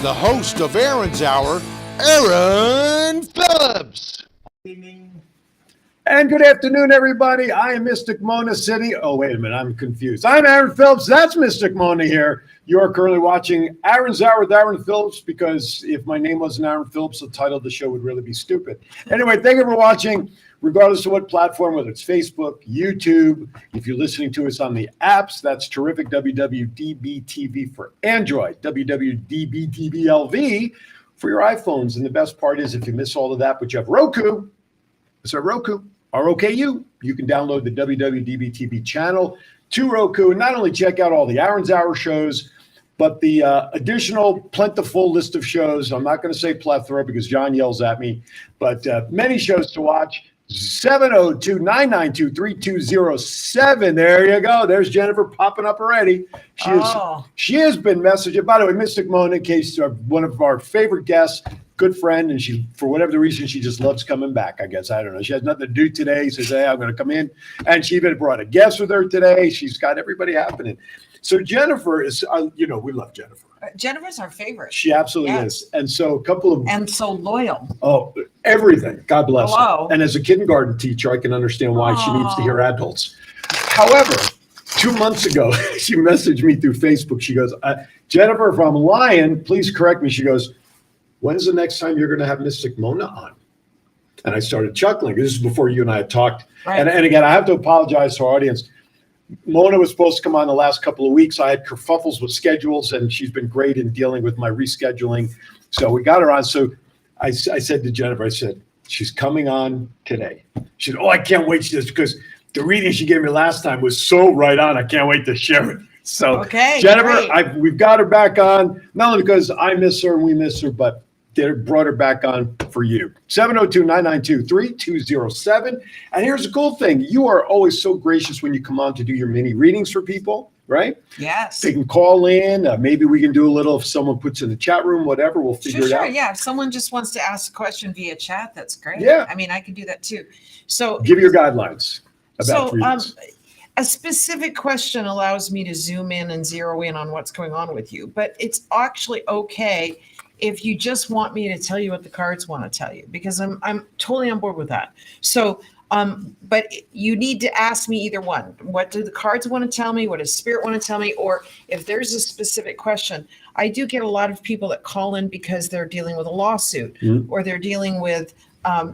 the host of Aaron's Hour, Aaron Phillips. And good afternoon, everybody. I am Mystic Mona City. Oh, wait a minute. I'm confused. I'm Aaron Phillips. That's Mystic Mona here. You are currently watching Aaron's Hour with Aaron Phillips, because if my name wasn't Aaron Phillips, the title of the show would really be stupid. Anyway, thank you for watching, regardless of what platform, whether it's Facebook, YouTube. If you're listening to us on the apps, that's terrific. WWDB-TV for Android, WWDB-TVLV for your iPhones. And the best part is, if you miss all of that, but you have Roku, so Roku, ROKU, you can download the WWDB-TV channel to Roku and not only check out all the Aaron's Hour shows, but the additional plentiful list of shows. I'm not going to say plethora because John yells at me, but many shows to watch. 702-992-3207. There you go. There's Jennifer popping up already. She has been messaging. By the way, Mystic Mona, in case one of our favorite guests, good friend, and she, for whatever the reason, she just loves coming back, I guess. I don't know. She has nothing to do today. Says, hey, I'm going to come in. And she even brought a guest with her today. She's got everybody happening. So Jennifer is, we love Jennifer. Jennifer's our favorite. She absolutely is. And so a couple of... And so loyal. Oh, everything. God bless Hello. her. And as a kindergarten teacher, I can understand why she needs to hear adults. However, 2 months ago, she messaged me through Facebook. She goes, Jennifer, if I'm lying, please correct me. She goes, when's the next time you're going to have Mystic Mona on? And I started chuckling. This is before you and I had talked. Right. And again, I have to apologize to our audience. Mona was supposed to come on the last couple of weeks. I had kerfuffles with schedules, and she's been great in dealing with my rescheduling. So we got her on. So I said to Jennifer, I said, she's coming on today. She said, oh, I can't wait to this, because the reading she gave me last time was so right on. I can't wait to share it. So okay, Jennifer, we've got her back on, not only because I miss her and we miss her, but they brought her back on for you. 702-992-3207. And here's the cool thing. You are always so gracious when you come on to do your mini readings for people, right? Yes. They can call in. Maybe we can do a little, if someone puts in the chat room, whatever, we'll figure it out. Yeah. If someone just wants to ask a question via chat, that's great. Yeah. I mean, I can do that too. So give your guidelines about readings. A specific question allows me to zoom in and zero in on what's going on with you, but it's actually okay if you just want me to tell you what the cards want to tell you, because I'm totally on board with that. So, but you need to ask me either one. What do the cards want to tell me? What does Spirit want to tell me? Or if there's a specific question, I do get a lot of people that call in because they're dealing with a lawsuit or they're dealing with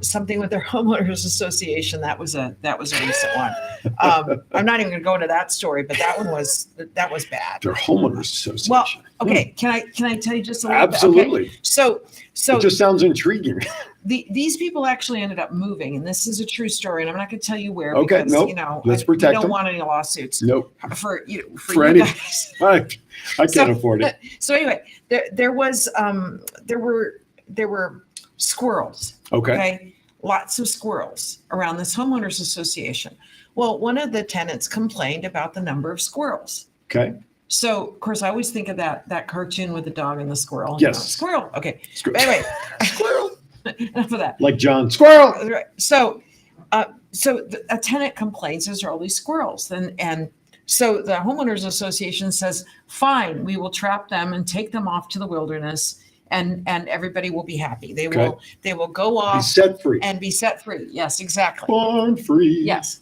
something with their homeowners association. That was a recent one. I'm not even going to go into that story, but that was bad. Their homeowners association. Well, okay. Can I tell you just a little Absolutely. bit? Okay. So it just sounds intriguing. These people actually ended up moving, and this is a true story. And I'm not going to tell you where. Okay. Because, let's protect them. Them. Want any lawsuits? Nope. For you any, guys. I can't afford it. So anyway, there were squirrels. Okay. Lots of squirrels around this homeowners association. Well, one of the tenants complained about the number of squirrels. Okay. So, of course, I always think of that cartoon with the dog and the squirrel. Yes. Squirrel. Okay. Anyway. Squirrel. Enough of that. Like John. Squirrel. Right. So a tenant complains there's all these squirrels. And so the homeowners association says, fine, we will trap them and take them off to the wilderness. And everybody will be happy. They will go off, be set free. And be set free. Yes, exactly. Born free. Yes.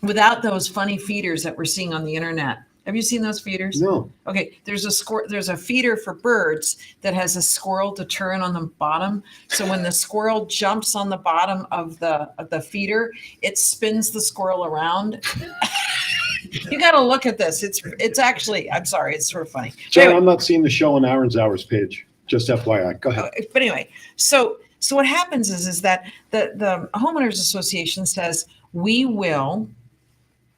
Without those funny feeders that we're seeing on the internet. Have you seen those feeders? No. Okay. There's a feeder for birds that has a squirrel deterrent on the bottom. So when the squirrel jumps on the bottom of the feeder, it spins the squirrel around. You got to look at this. It's actually, I'm sorry, it's sort of funny. John, anyway, I'm not seeing the show on Aaron's Hours page. Just FYI. Go ahead. But anyway, so what happens is that the homeowners association says, we will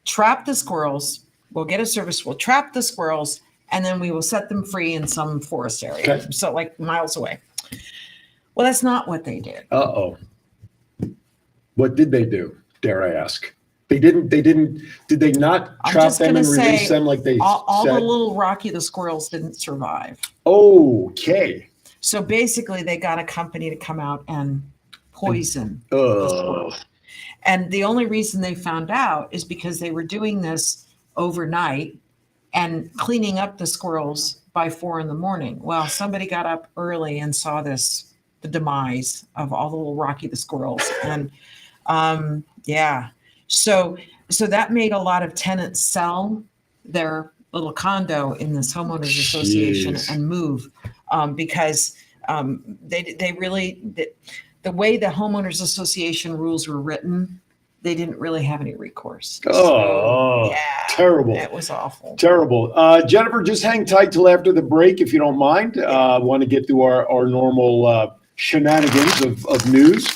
trap the squirrels. We'll get a service. We'll trap the squirrels, and then we will set them free in some forest area. Okay. So like miles away. Well, that's not what they did. Uh-oh. What did they do? Dare I ask? Did they not trap them and release them like they all said? The little Rocky the squirrels didn't survive. Okay. So basically they got a company to come out and poison the squirrels. And the only reason they found out is because they were doing this overnight and cleaning up the squirrels by 4 a.m. Well, somebody got up early and saw the demise of all the little Rocky the squirrels. And yeah, so that made a lot of tenants sell their little condo in this homeowners association Jeez. and move because they really, the way the homeowners association rules were written, they didn't really have any recourse. Oh, yeah, terrible. It was awful. Terrible. Jennifer, just hang tight till after the break if you don't mind. Want to get through our normal shenanigans of news.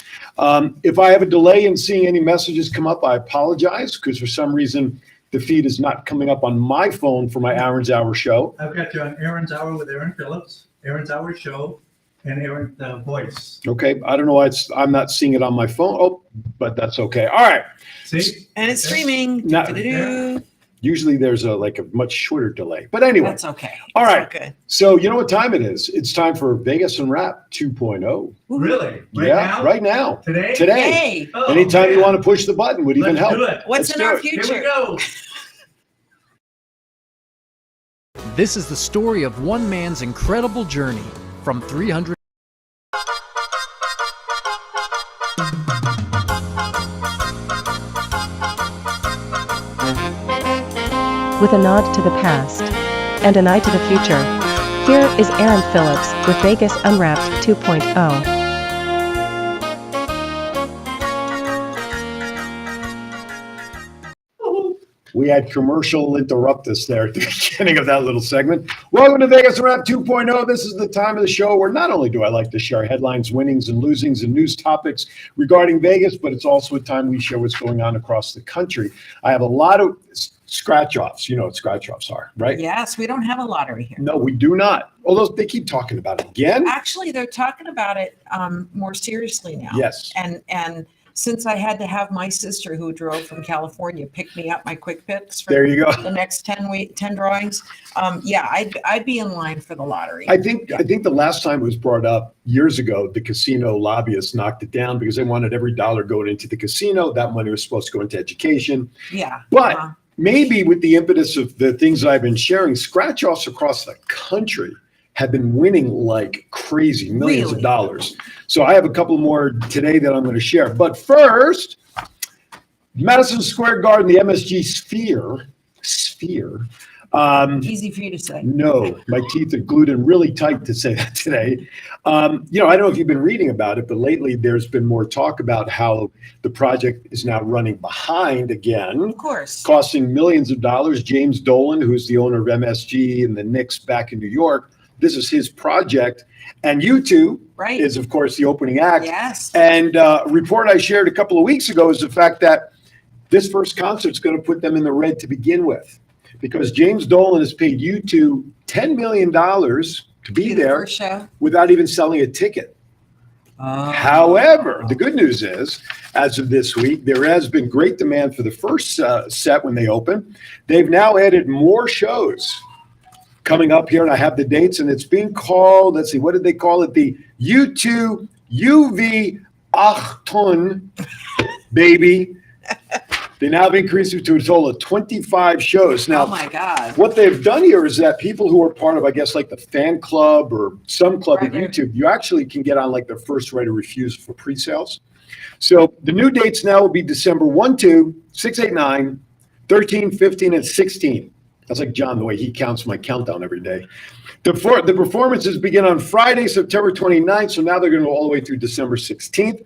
If I have a delay in seeing any messages come up, I apologize because for some reason the feed is not coming up on my phone for my Aaron's Hour show. I've got you on Aaron's Hour with Aaron Phillips, Aaron's Hour show, and Aaron Voice. Okay, I don't know why I'm not seeing it on my phone. Oh, but that's okay. All right. See? And it's streaming. Now- Doo-doo-doo. Usually there's a much shorter delay. But anyway, That's okay. All It's right. good. so you know what time it is? It's time for Vegas and Rap 2.0. Really? Right yeah, now? right now. Today? Today. Hey, Oh, Anytime you man. want to push the button would even Let's help. do it. what's Let's in do our it. future? Here we go. This is the story of one man's incredible journey from 300. With a nod to the past and an eye to the future, here is Aaron Phillips with Vegas Unwrapped 2.0. We had commercial interrupt us there at the beginning of that little segment. Welcome to Vegas Rap 2.0. This is the time of the show where not only do I like to share headlines, winnings, and losings, and news topics regarding Vegas, but it's also a time we share what's going on across the country. I have a lot of scratch-offs. You know what scratch-offs are, right? Yes, we don't have a lottery here. No, we do not. Although they keep talking about it again. Actually, they're talking about it more seriously now. Yes. And since I had to have my sister who drove from California pick me up my quick picks for There you go. the next 10 drawings, yeah, I'd be in line for the lottery. I think the last time it was brought up years ago, the casino lobbyists knocked it down because they wanted every dollar going into the casino. That money was supposed to go into education. Yeah. But uh-huh. maybe with the impetus of the things I've been sharing, scratch-offs across the country have been winning like crazy, millions of Really? dollars. So I have a couple more today that I'm going to share. But first, Madison Square Garden, the MSG Sphere. Easy for you to say. No, my teeth are glued in really tight to say that today. I don't know if you've been reading about it, but lately there's been more talk about how the project is now running behind again, Of course. costing millions of dollars. James Dolan, who's the owner of MSG and the Knicks back in New York, this is his project. And U2 Right. is, of course, the opening act. Yes. And a report I shared a couple of weeks ago is the fact that this first concert's going to put them in the red to begin with, because James Dolan has paid U2 $10 million to be the there first show. without even selling a ticket. Oh. However, the good news is, as of this week, there has been great demand for the first set when they open. They've now added more shows coming up here, and I have the dates, and it's being called, let's see, what did they call it? The U2 UV Achtung baby. They now have increased it to a total of 25 shows. Now, Oh my God. what they've done here is that people who are part of, I guess, like the fan club or some club at Right. YouTube, you actually can get on like their first right of refusal for pre-sales. So the new dates now will be December 1, 2, 6, 8, 9, 13, 15, and 16. That's like John, the way he counts my countdown every day. The performances begin on Friday, September 29th. So now they're going to go all the way through December 16th.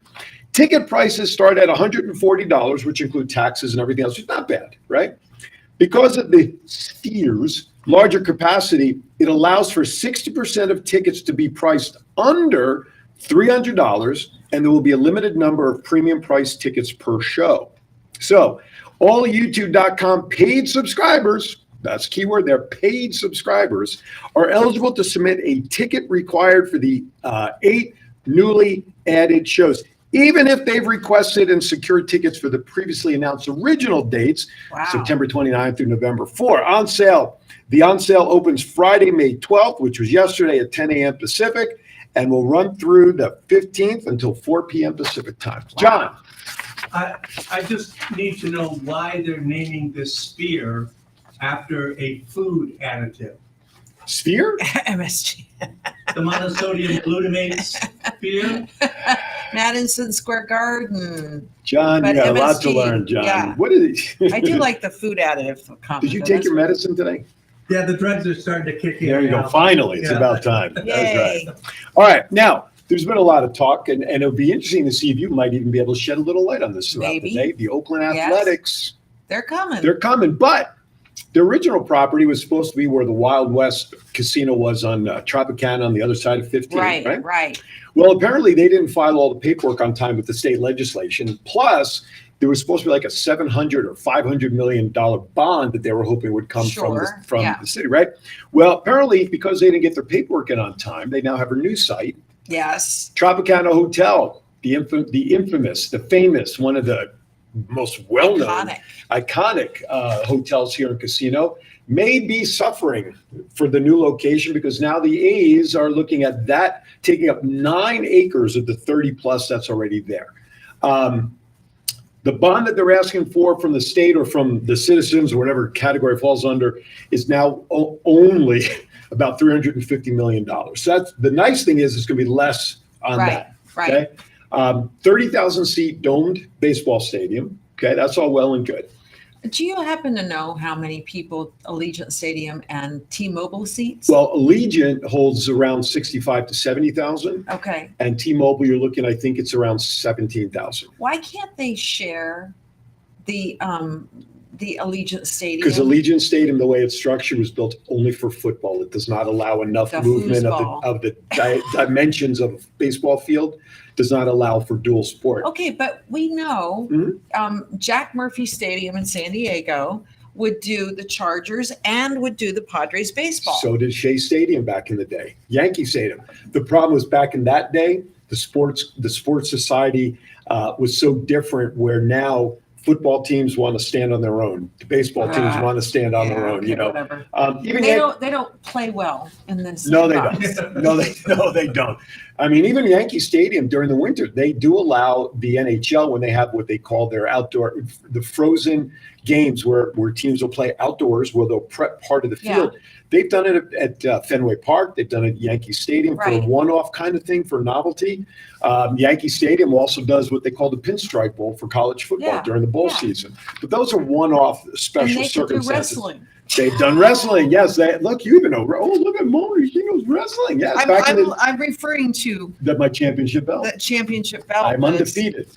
Ticket prices start at $140, which include taxes and everything else. It's not bad, right? Because of the Sphere's larger capacity, it allows for 60% of tickets to be priced under $300, and there will be a limited number of premium price tickets per show. So all YouTube.com paid subscribers, that's keyword there, paid subscribers, are eligible to submit a ticket required for the 8 newly added shows, even if they've requested and secured tickets for the previously announced original dates, Wow. September 29th through November 4. On sale. The on sale opens Friday, May 12th, which was yesterday at 10 a.m. Pacific, and will run through the 15th until 4 p.m. Pacific time. John. I just need to know why they're naming this sphere after a food additive. Sphere? MSG. The monosodium glutamate sphere. Madison Square Garden. John, you But got a lot to MSG, learn, John. yeah. What is it? I do like the food additive comment. Did you though. take That's your really- medicine today? Yeah, the drugs are starting to kick in. There you go. now. Finally, it's Yeah. about time. That's Yay. right. All right. Now, there's been a lot of talk, and it'll be interesting to see if you might even be able to shed a little light on this throughout Maybe. the day. The Oakland Yes. Athletics, They're coming. they're coming, but the original property was supposed to be where the Wild West Casino was on Tropicana on the other side of 15, right. Well, apparently they didn't file all the paperwork on time with the state legislation. Plus, there was supposed to be like a $700 or $500 million bond that they were hoping would come Sure, from yeah. the city, right? Well, apparently because they didn't get their paperwork in on time, they now have a new site, Yes. Tropicana Hotel, the infamous, the famous, one of the most well-known, iconic hotels here in Casino, may be suffering for the new location because now the A's are looking at that taking up 9 acres of the 30 plus that's already there. The bond that they're asking for from the state or from the citizens or whatever category it falls under is now only about $350 million. So that's the nice thing is it's going to be less on that. Right. Okay. 30,000 seat domed baseball stadium. Okay. That's all well and good. Do you happen to know how many people Allegiant Stadium and T-Mobile seats? Well, Allegiant holds around 65 to 70,000 Okay. and T-Mobile, you're looking, I think it's around 17,000. Why can't they share the Allegiant Stadium? Because Allegiant Stadium, the way it's structured, was built only for football. It does not allow enough The movement foosball. of the dimensions of baseball field. Does not allow for dual sport. Okay, but we know Jack Murphy Stadium in San Diego would do the Chargers and would do the Padres baseball. So did Shea Stadium back in the day, Yankee Stadium. The problem was back in that day, the sports society was so different where now football teams want to stand on their own. The baseball teams want to stand on their own, okay, you know. whatever. Even They don't play well in this. No, they box. don't. No, they don't. I mean, even Yankee Stadium during the winter, they do allow the NHL when they have what they call their outdoor, the frozen games where teams will play outdoors where they'll prep part of the field. They've done it at Fenway Park. They've done it at Yankee Stadium for a Right. one-off kind of thing for novelty. Yankee Stadium also does what they call the Pinstripe Bowl for college football Yeah, during the bowl yeah. season. But those are one-off And special they could do circumstances. wrestling. They've done wrestling. Yes. Look, you even know. Oh, look at Maury. She knows wrestling. Yes. I'm referring to My championship belt. the championship belt. I'm that's undefeated.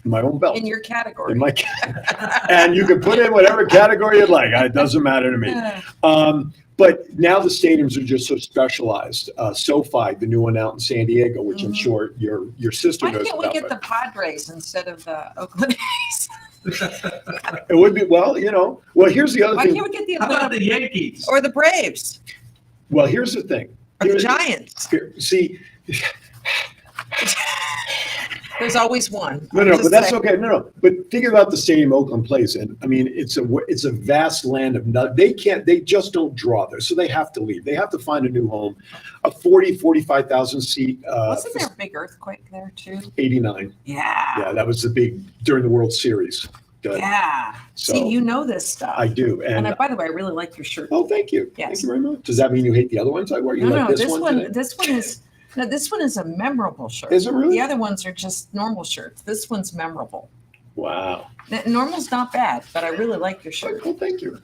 My own belt. in your category. In my and you can put in whatever category you'd like. It doesn't matter to me. But now the stadiums are just so specialized. SoFi, the new one out in San Diego, which I'm sure your sister Why knows can't we about. get the Padres instead of the Oakland A's? It would be well, you know. Well, here's the other Why thing. can't we get the How about Atlanta the Yankees? or the Braves Well, here's the thing. or the Here's- Giants? here- See, There's always one. No, I'm but just that's saying. okay. No. But think about the stadium Oakland plays in. I mean, it's a vast land of they just don't draw there. So they have to leave. They have to find a new home. A 45,000 seat, Wasn't there a big earthquake there too? 89. Yeah. Yeah, that was the big during the World Series. Yeah. So See, you know this stuff. I do. And by the way, I really like your shirt. oh, thank you. Yes. Thank you very much. Does that mean you hate the other ones I wear? You No, like no, this one today? this one is a memorable shirt. Is it really? The other ones are just normal shirts. This one's memorable. Wow. Normal's not bad, but I really like your shirt. Well, thank you.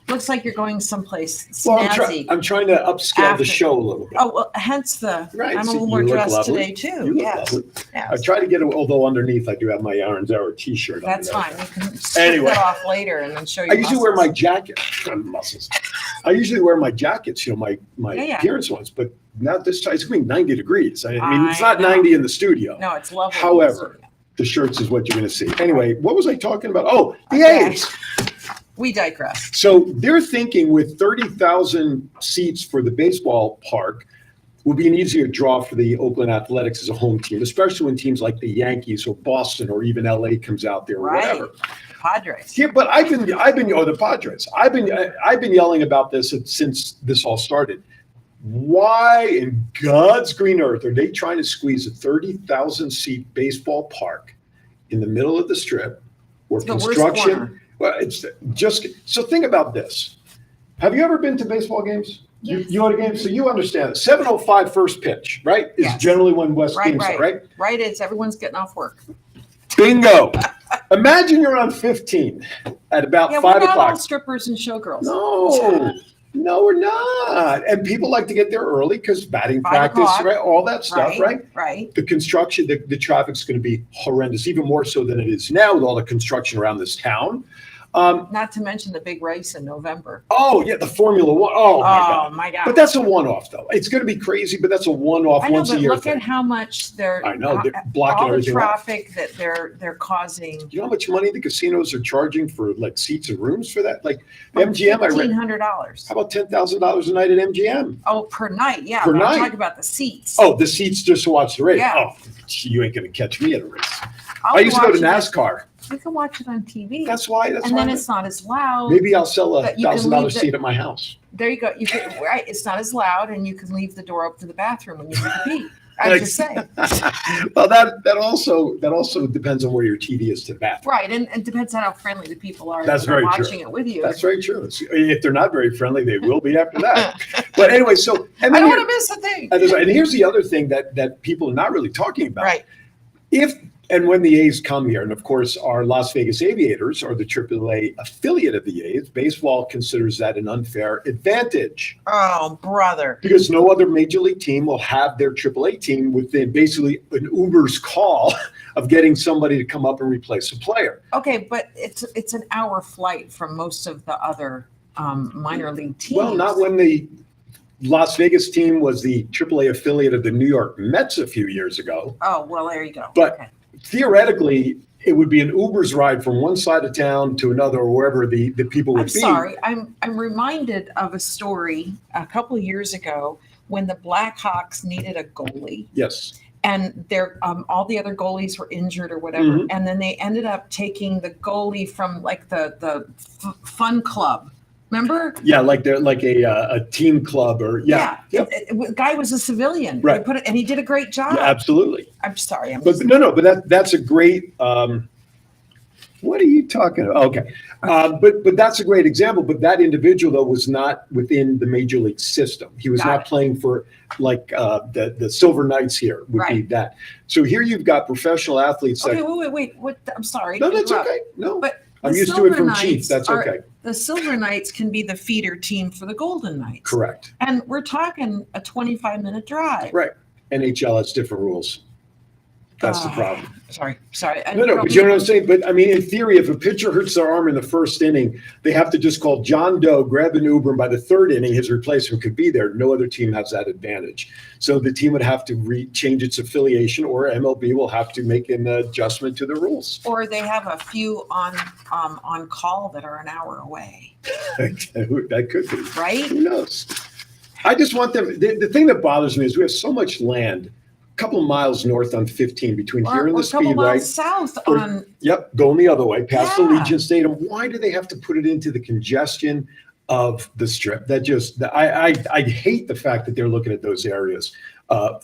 Looks like you're going someplace Well, snazzy. I'm trying to upscale After- the show a little bit. Oh, well, hence the, Right, I'm a so little you more look dressed lovely. today too. You look Yes. lovely. I Yes. try to get it, although underneath I do have my Aaron Zara t-shirt on. That's there. fine. You can strip Anyway. that off later and then show your I usually wear my muscles. jacket. Muscles. I usually wear my jackets, my Yeah. appearance ones, but not this time. It's going to be 90 degrees. I mean, it's I not know. 90 in the studio. No, it's lovely. However, the shirts is what you're going to see. Anyway, what was I talking about? Oh, the Okay. A's. We digress. So they're thinking with 30,000 seats for the baseball park will be an easier draw for the Oakland Athletics as a home team, especially when teams like the Yankees or Boston or even LA comes out there or Right. whatever. Padres. Yeah, but I've been the Padres. I've been yelling about this since this all started. Why in God's green earth are they trying to squeeze a 30,000 seat baseball park in the middle of the strip where It's the worst construction? corner. Well, it's just so think about this. Have you ever been to baseball games? You know what a game? So you understand it. 7:05 first pitch, right? Is Yes. generally when West Right, games right. are, right? Right, it's everyone's getting off work. Bingo. Imagine you're on 15 at about Yeah, 5 we're not all o'clock. strippers and showgirls. No, we're not. And people like to get there early because batting 5 practice, o'clock. right? All that stuff, right? Right. The construction, the traffic's going to be horrendous, even more so than it is now with all the construction around this town. Not to mention the big race in November. Oh, yeah, the Formula One. Oh, my God. My God. But that's a one-off, though. It's going to be crazy, but that's a one-off, I know, once a but year look thing. at how much they're. I know, they're blocking all the everything off. traffic that they're causing. You know how much money the casinos are charging for like seats and rooms for that? Like MGM, I read. $1,500. How about $10,000 a night at MGM? Oh, per night. Yeah. Per but night. I'm talking about the seats. Oh, the seats just to watch the race. Yeah. Oh, you ain't going to catch me at a race. I'll I used to go to watch it. NASCAR. You can watch it on TV. That's why. and then it's not as loud. Maybe I'll sell a But you can $1,000 leave the- seat at my house. There you go. You can, right. It's not as loud, and you can leave the door open to the bathroom when you need to pee. I'm just saying. Well, that also depends on where your TV is to the bathroom. Right, and depends on how friendly the people are That's that are very true. watching it with you. That's very true. If they're not very friendly, they will be after that. But anyway, so and I then don't here- want to miss a thing. and here's the other thing that people are not really talking about. Right. If and when the A's come here, and of course our Las Vegas Aviators are the AAA affiliate of the A's, baseball considers that an unfair advantage Oh, brother. because no other major league team will have their AAA team within basically an Uber's call of getting somebody to come up and replace a player. Okay, but it's an hour flight from most of the other minor league teams. Well, not when the Las Vegas team was the AAA affiliate of the New York Mets a few years ago. Oh, well, there you go. But Okay. theoretically, it would be an Uber's ride from one side of town to another or wherever the people would I'm be. sorry. I'm reminded of a story a couple of years ago when the Blackhawks needed a goalie. Yes. And their all the other goalies were injured or whatever, Mhm. and then they ended up taking the goalie from like the fun club. Remember? Yeah, like they're like a team club or Yep. The guy was a civilian. Right. They put it, and he did a great job. Yeah, absolutely. I'm sorry. But that's a great. What are you talking about? Okay, but that's a great example. But that individual though was not within the major league system. He was Got not it. playing for like the Silver Knights here would be Right. that. So here you've got professional athletes. Okay, that, wait. What? I'm sorry. no, to that's interrupt. okay. No, But I'm the used to it Silver from Chief. Knights That's are- okay. The Silver Knights can be the feeder team for the Golden Knights. Correct. And we're talking a 25-minute drive. Right. NHL has different rules. That's the problem. Sorry. No, but you know what I'm saying? But I mean, in theory, if a pitcher hurts their arm in the first inning, they have to just call John Doe, grab an Uber, and by the third inning, his replacement could be there. No other team has that advantage. So the team would have to change its affiliation, or MLB will have to make an adjustment to the rules. Or they have a few on call that are an hour away, That could be. right? Who knows? I just want them. The thing that bothers me is we have so much land, a couple of miles north on 15 between here Or and a the couple Speedway. miles south Or- on. Yep, going the other way, past the Yeah. Legion Stadium. Why do they have to put it into the congestion of the Strip? I hate the fact that they're looking at those areas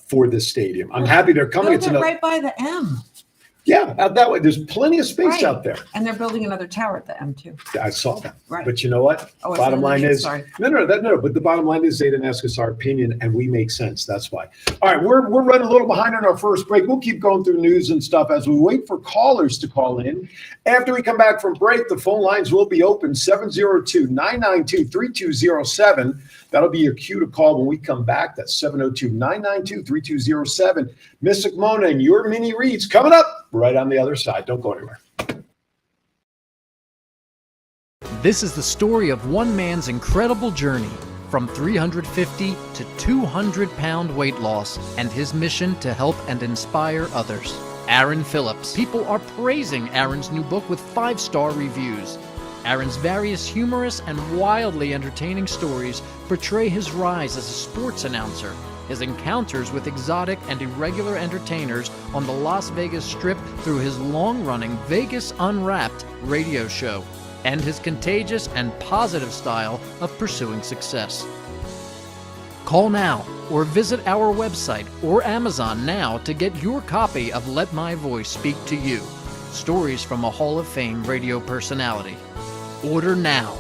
for this stadium. I'm happy they're coming. Build It's it another, right by the M, yeah, out that way. There's plenty of space Right. out there. and they're building another tower at the M too. I saw that. Right. But you know what? Oh, it's Bottom in the line news, is, sorry. no. But the bottom line is they didn't ask us our opinion, and we make sense. That's why. All right, we're running a little behind on our first break. We'll keep going through news and stuff as we wait for callers to call in. After we come back from break, the phone lines will be open 702-992-3207. That'll be your cue to call when we come back. That's 702-992-3207. Mystic Mona and your mini reads coming up right on the other side. Don't go anywhere. This is the story of one man's incredible journey from 350 to 200-pound weight loss and his mission to help and inspire others. Aaron Phillips. People are praising Aaron's new book with 5-star reviews. Aaron's various humorous and wildly entertaining stories portray his rise as a sports announcer, his encounters with exotic and irregular entertainers on the Las Vegas Strip through his long-running Vegas Unwrapped radio show, and his contagious and positive style of pursuing success. Call now or visit our website or Amazon now to get your copy of Let My Voice Speak to You, stories from a Hall of Fame radio personality. Order now.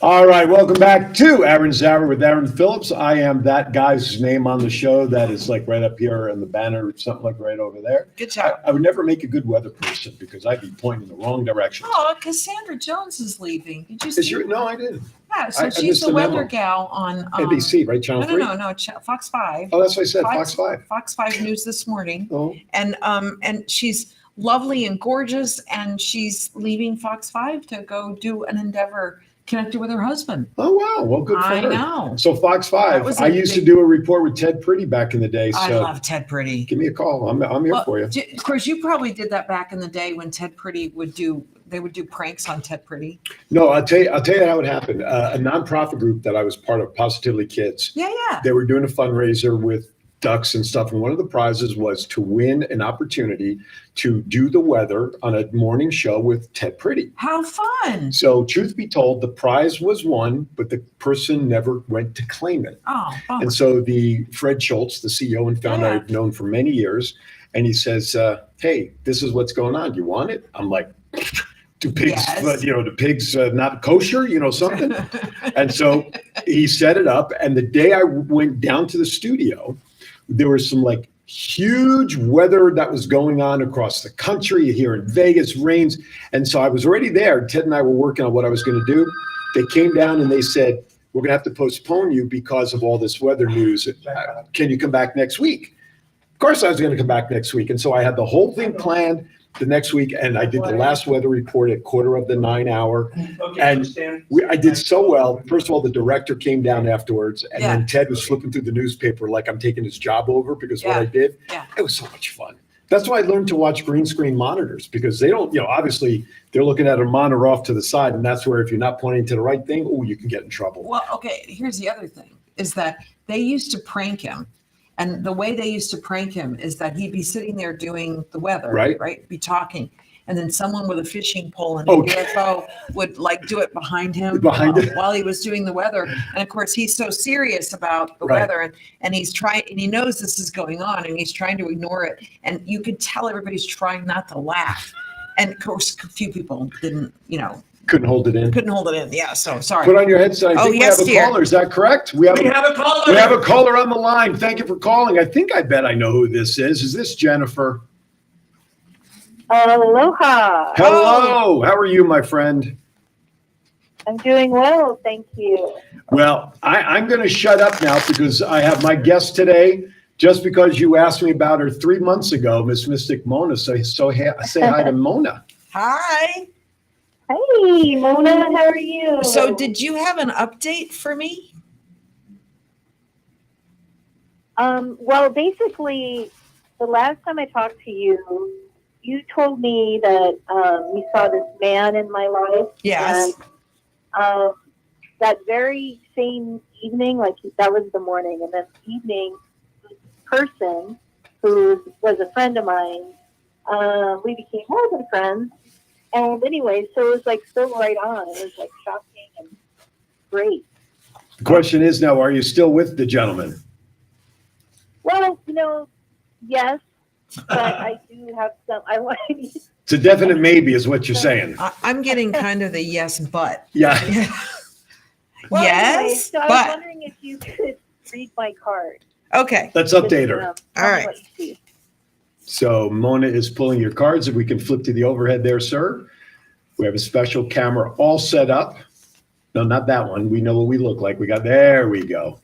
All right, welcome back to Aaron Sauer with Aaron Phillips. I am that guy's name on the show that is like right up here in the banner, something like right over there. Good job. I would never make a good weather person because I'd be pointing in the wrong direction. Oh, Cassandra Jones is leaving. Did you Is see? your, no, I didn't. Yeah, so I she's missed the the weather memo. gal on NBC, right? Channel 3? No, Fox 5. Oh, that's what I said, Fox 5. Fox 5 News this morning. Oh, And she's lovely and gorgeous, and she's leaving Fox 5 to go do an endeavor connected with her husband. oh wow. Well, good for I her. know. So Fox That 5, was I a used to big- do a report with Ted Pretty back in the day. I So love Ted Pretty. give me a call. I'm here Well, for you. Of course, you probably did that back in the day when Ted Pretty would do pranks on Ted Pretty. No, I'll tell you how it happened. A nonprofit group that I was part of, Positively Kids, Yeah. they were doing a fundraiser with ducks and stuff. And one of the prizes was to win an opportunity to do the weather on a morning show with Ted Pretty. How fun. So truth be told, the prize was won, but the person never went to claim it. Oh, bummer. And so the Fred Schultz, the CEO and founder Yeah. I've known for many years, and he says, hey, this is what's going on. You want it? I'm like, do pigs, Yes. do pigs not kosher, something? And so he set it up. And the day I went down to the studio, there was some like huge weather that was going on across the country here in Vegas, rains. And so I was already there. Ted and I were working on what I was going to do. They came down and they said, we're going to have to postpone you because of all this weather news. Can you come back next week? Of course I was going to come back next week. And so I had the whole thing planned the next week. And I did the last weather report at 8:45 hour. Okay, And understand. I did so well. First of all, the director came down afterwards, and Yeah. then Ted was flipping through the newspaper like I'm taking his job over because what Yeah. I did. Yeah. It was so much fun. That's why I learned to watch green screen monitors because they don't, obviously they're looking at a monitor off to the side, and that's where if you're not pointing to the right thing, you can get in trouble. Well, okay, here's the other thing is that they used to prank him. And the way they used to prank him is that he'd be sitting there doing the weather, Right. Be talking. And then someone with a fishing pole and Oh. a UFO would like do it behind him Behind while, him. while he was doing the weather. And of course, he's so serious about the Right. weather and he's trying, and he knows this is going on and he's trying to ignore it. And you could tell everybody's trying not to laugh. And of course, a few people didn't, Couldn't hold it in. couldn't hold it in. Yeah. So sorry. Put on your headset. I Oh, think yes, we have a dear. caller. Is that correct? We have We have a caller. we have a caller on the line. Thank you for calling. I bet I know who this is. Is this Jennifer? Aloha. Hello. How are you, my friend? I'm doing well, thank you. Well, I'm going to shut up now because I have my guest today. Just because you asked me about her 3 months ago, Miss Mystic Mona. So say hi to Mona. Hi. Hey, Mona, how are you? So did you have an update for me? Well, basically, the last time I talked to you, you told me that you saw this man in my life. Yes. And that very same evening, that was the morning, and then the evening, this person who was a friend of mine, we became more than friends. And anyway, so it was so right on. It was shocking and great. The question is now, are you still with the gentleman? Well, yes, but I do have some. I want. It's a definite maybe is what you're saying. I'm getting kind of the yes, but. Yeah. Well, anyway, Yes, so I was but. wondering if you could read my card. Okay. Let's update her. All right. What you see. So Mona is pulling your cards. If we can flip to the overhead there, sir. We have a special camera all set up. No, not that one. We know what we look like. There we go.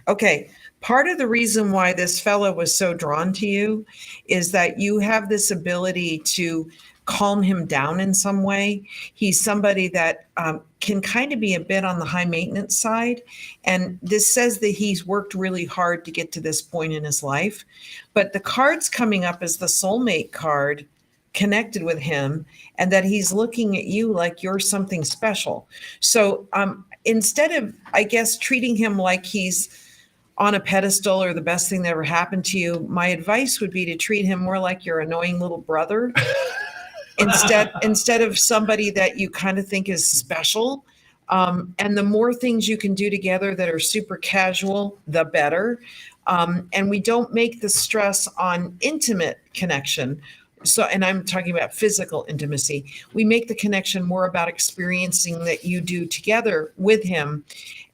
Okay. Part of the reason why this fellow was so drawn to you is that you have this ability to calm him down in some way. He's somebody that can kind of be a bit on the high maintenance side. And this says that he's worked really hard to get to this point in his life. But the card's coming up as the soulmate card connected with him, and that he's looking at you like you're something special. So instead of, I guess, treating him like he's on a pedestal or the best thing that ever happened to you, my advice would be to treat him more like your annoying little brother instead of somebody that you kind of think is special. And the more things you can do together that are super casual, the better. And we don't make the stress on intimate connection So, and I'm talking about physical intimacy. We make the connection more about experiencing that you do together with him.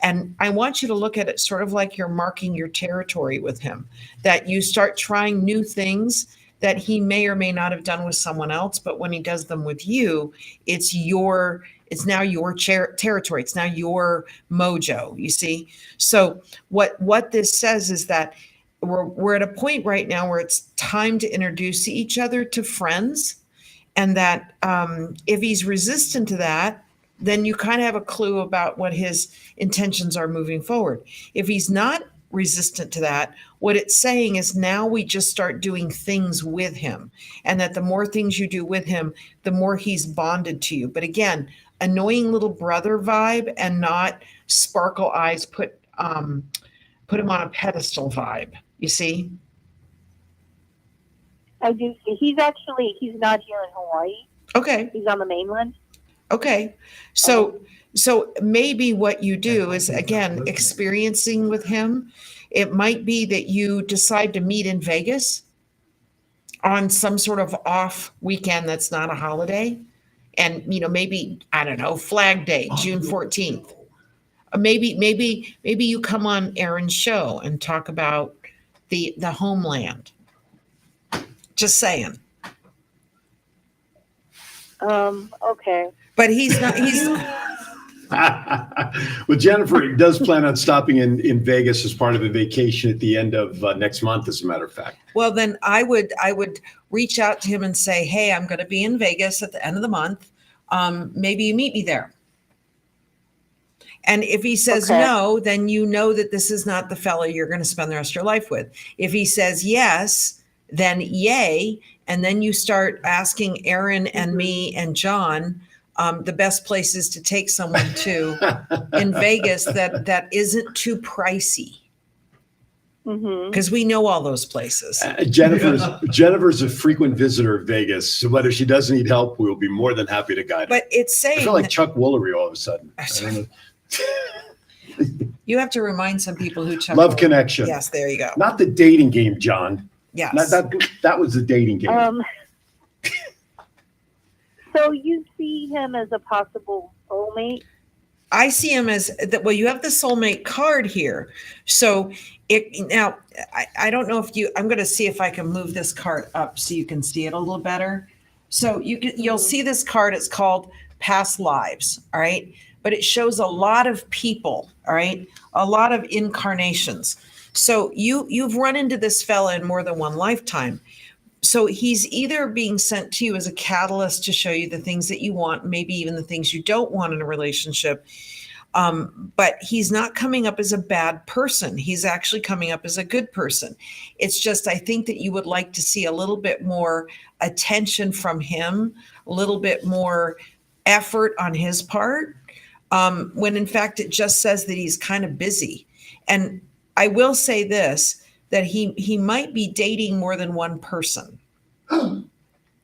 And I want you to look at it sort of like you're marking your territory with him, that you start trying new things that he may or may not have done with someone else. But when he does them with you, it's now your territory. It's now your mojo, you see? So what this says is that we're at a point right now where it's time to introduce each other to friends, and that if he's resistant to that, then you kind of have a clue about what his intentions are moving forward. If he's not resistant to that, what it's saying is now we just start doing things with him, and that the more things you do with him, the more he's bonded to you. But again, annoying little brother vibe and not sparkle eyes, put him on a pedestal vibe. You see? I do see. He's not here in Hawaii. Okay. He's on the mainland. Okay. So maybe what you do is, again, experiencing with him. It might be that you decide to meet in Vegas on some sort of off weekend that's not a holiday. And, maybe, I don't know, Flag Day, June 14th. Maybe you come on Aaron's show and talk about the homeland. Just saying. Okay. But he's Well, Jennifer does plan on stopping in Vegas as part of a vacation at the end of next month, as a matter of fact. Well, then I would reach out to him and say, hey, I'm going to be in Vegas at the end of the month. Maybe you meet me there. And if he says no, then you know that this is not the fellow you're going to spend the rest of your life with. If he says yes, then yay. And then you start asking Aaron and me and John the best places to take someone to in Vegas that isn't too pricey. Because we know all those places. Jennifer's a frequent visitor of Vegas, so whether she does need help, we will be more than happy to guide her. But it's saying I feel like Chuck Woolery all of a sudden. You have to remind some people who Chuck Love Woolery. Connection. Yes, there you go. Not the dating game, John. Yes. That was the dating game. So you see him as a possible soulmate? I see him as that. Well, you have the soulmate card here. So I don't know if I'm going to see if I can move this card up so you can see it a little better. So you'll see this card. It's called Past Lives. All right. But it shows a lot of people. All right. A lot of incarnations. So you've run into this fella in more than one lifetime. So he's either being sent to you as a catalyst to show you the things that you want, maybe even the things you don't want in a relationship. But he's not coming up as a bad person. He's actually coming up as a good person. It's just, I think that you would like to see a little bit more attention from him, a little bit more effort on his part, when in fact it just says that he's kind of busy. And I will say this, that he might be dating more than one person. Dun,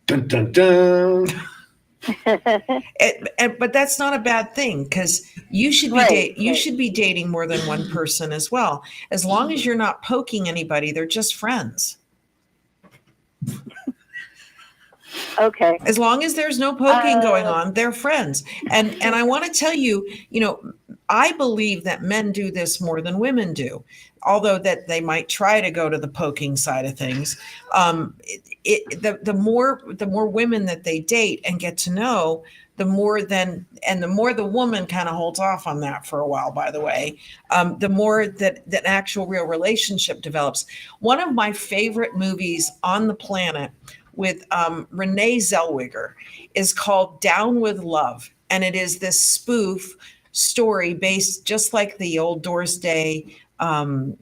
dun, dun. But that's not a bad thing, because you should be you should be dating more than one person as well. As long as you're not poking anybody, they're just friends. Okay. As long as there's no poking going on, they're friends. And I want to tell you, I believe that men do this more than women do, although that they might try to go to the poking side of things. The more women that they date and get to know, the more the woman kind of holds off on that for a while, by the way, the more that actual real relationship develops. One of my favorite movies on the planet with Renee Zellweger is called Down with Love. And it is this spoof story based just like the old Doris Day, Burt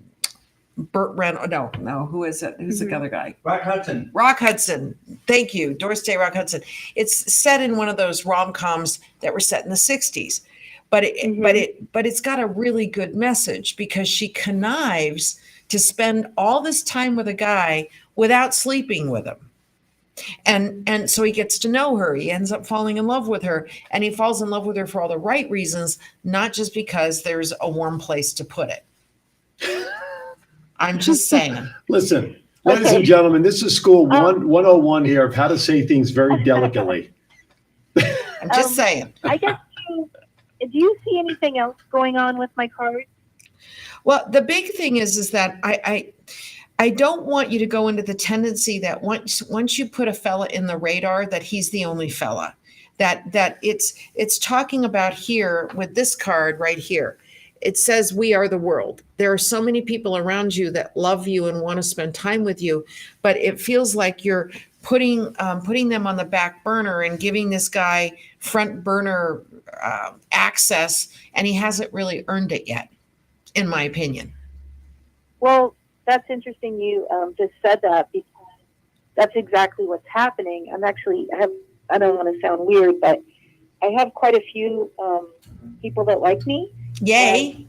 Reynolds. No, who is it? Who's the other guy? Rock Hudson. Thank you. Doris Day, Rock Hudson. It's set in one of those rom-coms that were set in the 60s. But it's got a really good message, because she connives to spend all this time with a guy without sleeping with him. And so he gets to know her. He ends up falling in love with her, and he falls in love with her for all the right reasons, not just because there's a warm place to put it. I'm just saying. Listen, Ladies and gentlemen, this is school 101 here of how to say things very delicately. I'm just saying. I guess, do you see anything else going on with my cards? Well, the big thing is that I don't want you to go into the tendency that once you put a fella in the radar, that he's the only fella. That it's talking about here with this card right here. It says we are the world. There are so many people around you that love you and want to spend time with you, but it feels like you're putting them on the back burner and giving this guy front burner access, and he hasn't really earned it yet, in my opinion. Well, that's interesting you just said that, because that's exactly what's happening. I don't want to sound weird, but I have quite a few people that like me. Yay.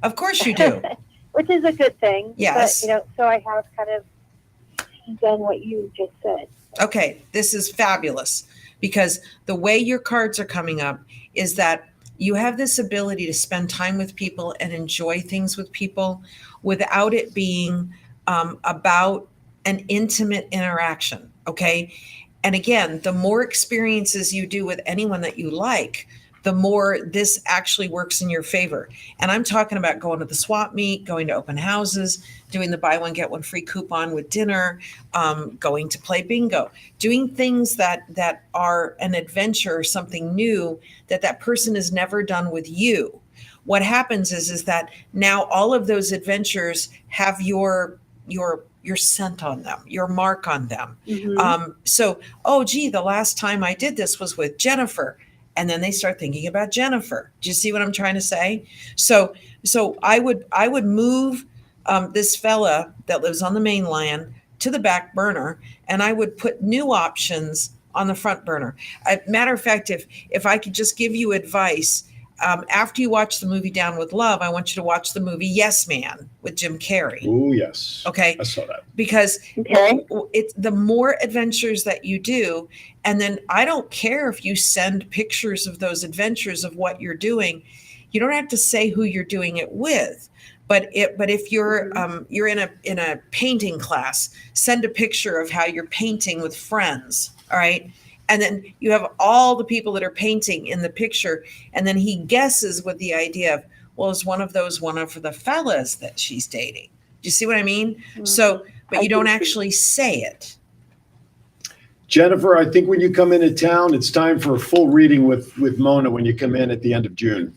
Of course you do. Which is a good thing. Yes. But, so I have kind of done what you just said. Okay, this is fabulous, because the way your cards are coming up is that you have this ability to spend time with people and enjoy things with people without it being about an intimate interaction. Okay. And again, the more experiences you do with anyone that you like, the more this actually works in your favor. And I'm talking about going to the swap meet, going to open houses, doing the buy one, get one free coupon with dinner, going to play bingo, doing things that are an adventure, something new that person has never done with you. What happens is that now all of those adventures have your scent on them, your mark on them. Mm-hmm. So, oh, gee, the last time I did this was with Jennifer. And then they start thinking about Jennifer. Do you see what I'm trying to say? So I would move this fella that lives on the mainland to the back burner, and I would put new options on the front burner. Matter of fact, if I could just give you advice, after you watch the movie Down with Love, I want you to watch the movie Yes Man with Jim Carrey. Oh, yes. Okay. I saw that. Because Okay. it's the more adventures that you do, and then I don't care if you send pictures of those adventures of what you're doing. You don't have to say who you're doing it with. But if you're in a painting class, send a picture of how you're painting with friends. All right. And then you have all the people that are painting in the picture. And then he guesses with the idea of, well, is one of the fellas that she's dating? Do you see what I mean? Mm-hmm. So, but you don't see. actually say it. Jennifer, I think when you come into town, it's time for a full reading with Mona when you come in at the end of June.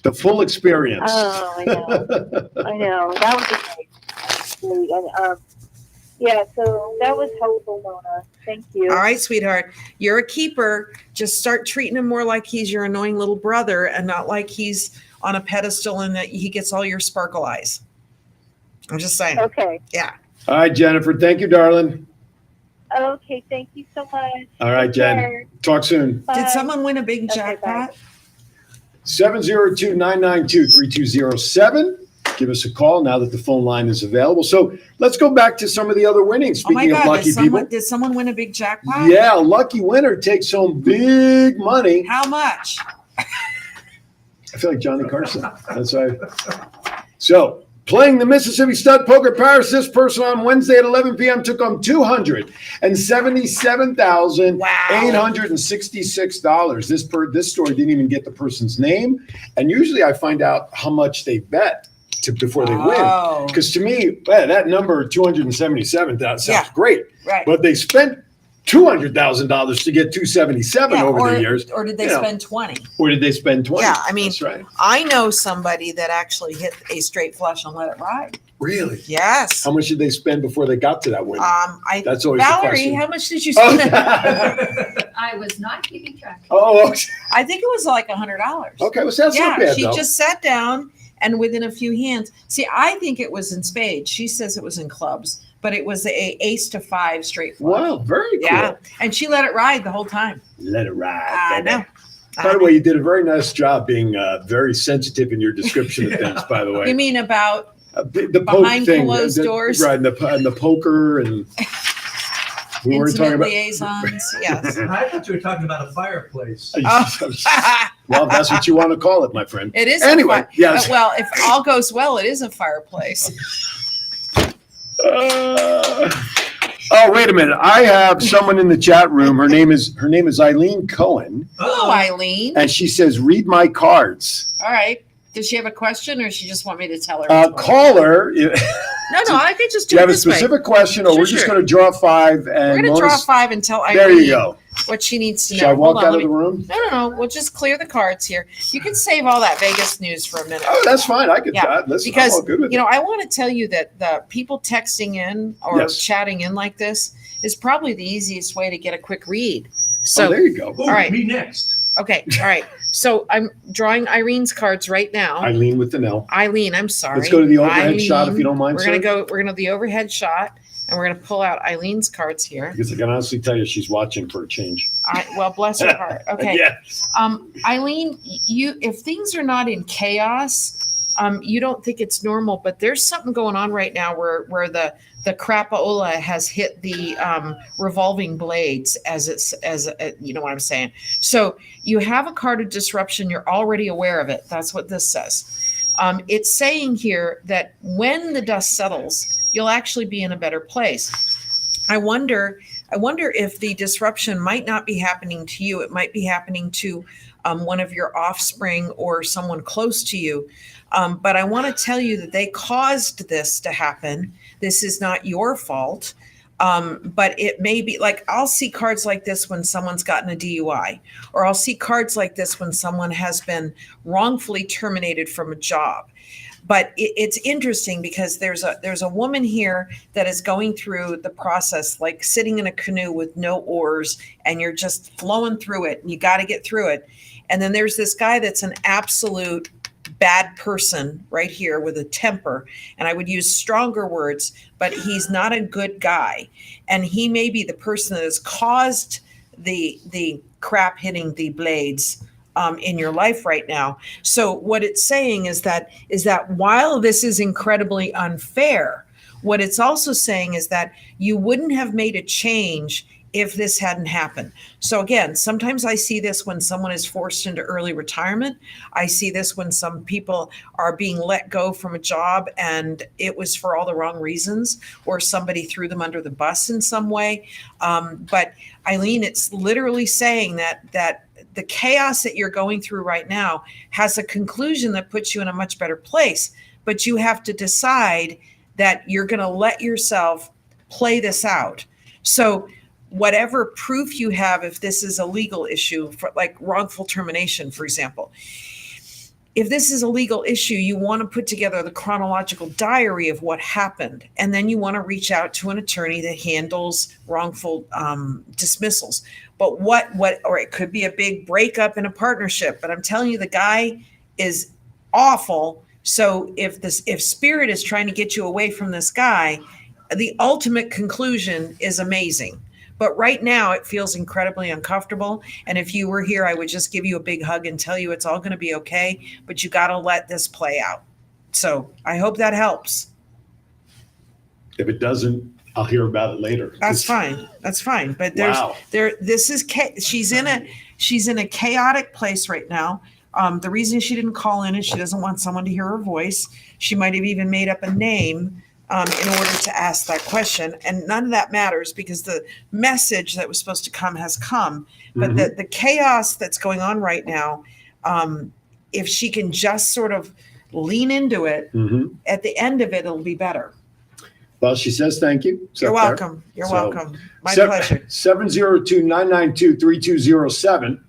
The full experience. Oh, I know. I know. That was great. And, yeah, so that was helpful, Mona. Thank you. All right, sweetheart. You're a keeper. Just start treating him more like he's your annoying little brother and not like he's on a pedestal and that he gets all your sparkle eyes. I'm just saying. Okay. Yeah. All right, Jennifer. Thank you, darling. Okay, thank you so much. All right, Take Jen. care. Talk soon. Bye. Did someone win a big Okay, jackpot? 702-992-3207. Give us a call now that the phone line is available. So let's go back to some of the other winnings. Oh my Speaking of God, lucky people. did someone win a big jackpot? Yeah, a lucky winner takes home big money. How much? I feel like Johnny Carson. That's right. So, playing the Mississippi Stud Poker Paris, this person on Wednesday at 11 p.m. took home $277,866. This story didn't even get the person's name, and usually I find out how much they bet before they win. Oh. Because to me, that number 277 sounds Yeah. great, Right. but they spent $200,000 to get 277 Yeah, over the years. Or did they You know. spend 20? Or did they spend 20? Yeah, I mean, That's right. I know somebody that actually hit a straight flush and let it ride. Really? Yes. How much did they spend before they got to that win? That's always the Valerie, question. how much did you Oh, spend? I was not keeping track. oh, I think it was like $100. okay. Well, that's Yeah, not bad, she though. just sat down and within a few hands. See, I think it was in spades. She says it was in clubs, but it was a ace to 5 straight flush. Wow, very cool. Yeah, and she let it ride the whole time. Let it ride. I baby. know. By the way, you did a very nice job being very sensitive in your description of things, by the way. You mean about the poke behind thing. closed doors? Right, and the poker, and we weren't talking intimate about. liaisons? Yes. I thought you were talking about a fireplace. Well, that's what you want to call it, my friend. It is. Anyway, yes. Well, if all goes well, it is a fireplace. Oh, wait a minute. I have someone in the chat room. Her name is Eileen Cohen, Hello, Eileen. and she says, "Read my cards." All right. Does she have a question, or does she just want me to tell her? what's going on? Call her. Do No, I could just do you it have a this way. specific question, or Sure, we're just sure. going to draw 5? We're And going to draw Lois- 5 and tell Eileen There you go. what she needs to know. Should I walk Hold on, out let of the me- room? No. We'll just clear the cards here. You can save all that Vegas news for a minute. Oh, that's fine. I could. Yeah, Listen, because I'm all good with you know, it. I want to tell you that the people texting in or Yes. chatting in like this is probably the easiest way to get a quick read. So, There you go. Ooh, All right. Me next. okay, all right. So I'm drawing Irene's cards right now. Eileen with an L. Eileen, I'm sorry. Let's go to the overhead shot, if Eileen. you don't mind, We're gonna sir. go. We're gonna do the overhead shot, and we're gonna pull out Eileen's cards here. Because I can honestly tell you, she's watching for a change. Well, bless her heart. Okay. Yeah. Eileen, you if things are not in chaos, you don't think it's normal, but there's something going on right now where the crapola has hit the revolving blades as you know what I'm saying. So you have a card of disruption. You're already aware of it. That's what this says. It's saying here that when the dust settles, you'll actually be in a better place. I wonder if the disruption might not be happening to you. It might be happening to one of your offspring or someone close to you. But I want to tell you that they caused this to happen. This is not your fault. But it may be like, I'll see cards like this when someone's gotten a DUI, or I'll see cards like this when someone has been wrongfully terminated from a job. But it's interesting because there's a woman here that is going through the process, like sitting in a canoe with no oars, and you're just flowing through it, and you got to get through it. And then there's this guy that's an absolute bad person right here with a temper, and I would use stronger words, but he's not a good guy, and he may be the person that has caused the crap hitting the blades in your life right now. So what it's saying is that while this is incredibly unfair, what it's also saying is that you wouldn't have made a change if this hadn't happened. So again, sometimes I see this when someone is forced into early retirement. I see this when some people are being let go from a job and it was for all the wrong reasons, or somebody threw them under the bus in some way. But Eileen, it's literally saying that the chaos that you're going through right now has a conclusion that puts you in a much better place. But you have to decide that you're going to let yourself play this out. So whatever proof you have, if this is a legal issue, for like wrongful termination, for example, if this is a legal issue, you want to put together the chronological diary of what happened. And then you want to reach out to an attorney that handles wrongful dismissals. But or it could be a big breakup in a partnership. But I'm telling you, the guy is awful. So if spirit is trying to get you away from this guy, the ultimate conclusion is amazing. But right now it feels incredibly uncomfortable. And if you were here, I would just give you a big hug and tell you it's all going to be okay, but you got to let this play out. So I hope that helps. If it doesn't, I'll hear about it later. That's fine. That's fine. But Wow. she's in a chaotic place right now. The reason she didn't call in is she doesn't want someone to hear her voice. She might have even made up a name in order to ask that question. And none of that matters because the message that was supposed to come has come. But the chaos that's going on right now, if she can just sort of lean into it, at the end of it, it'll be better. Well, she says thank you. It's You're up there. welcome. You're So, welcome. My pleasure. 702-992-3207.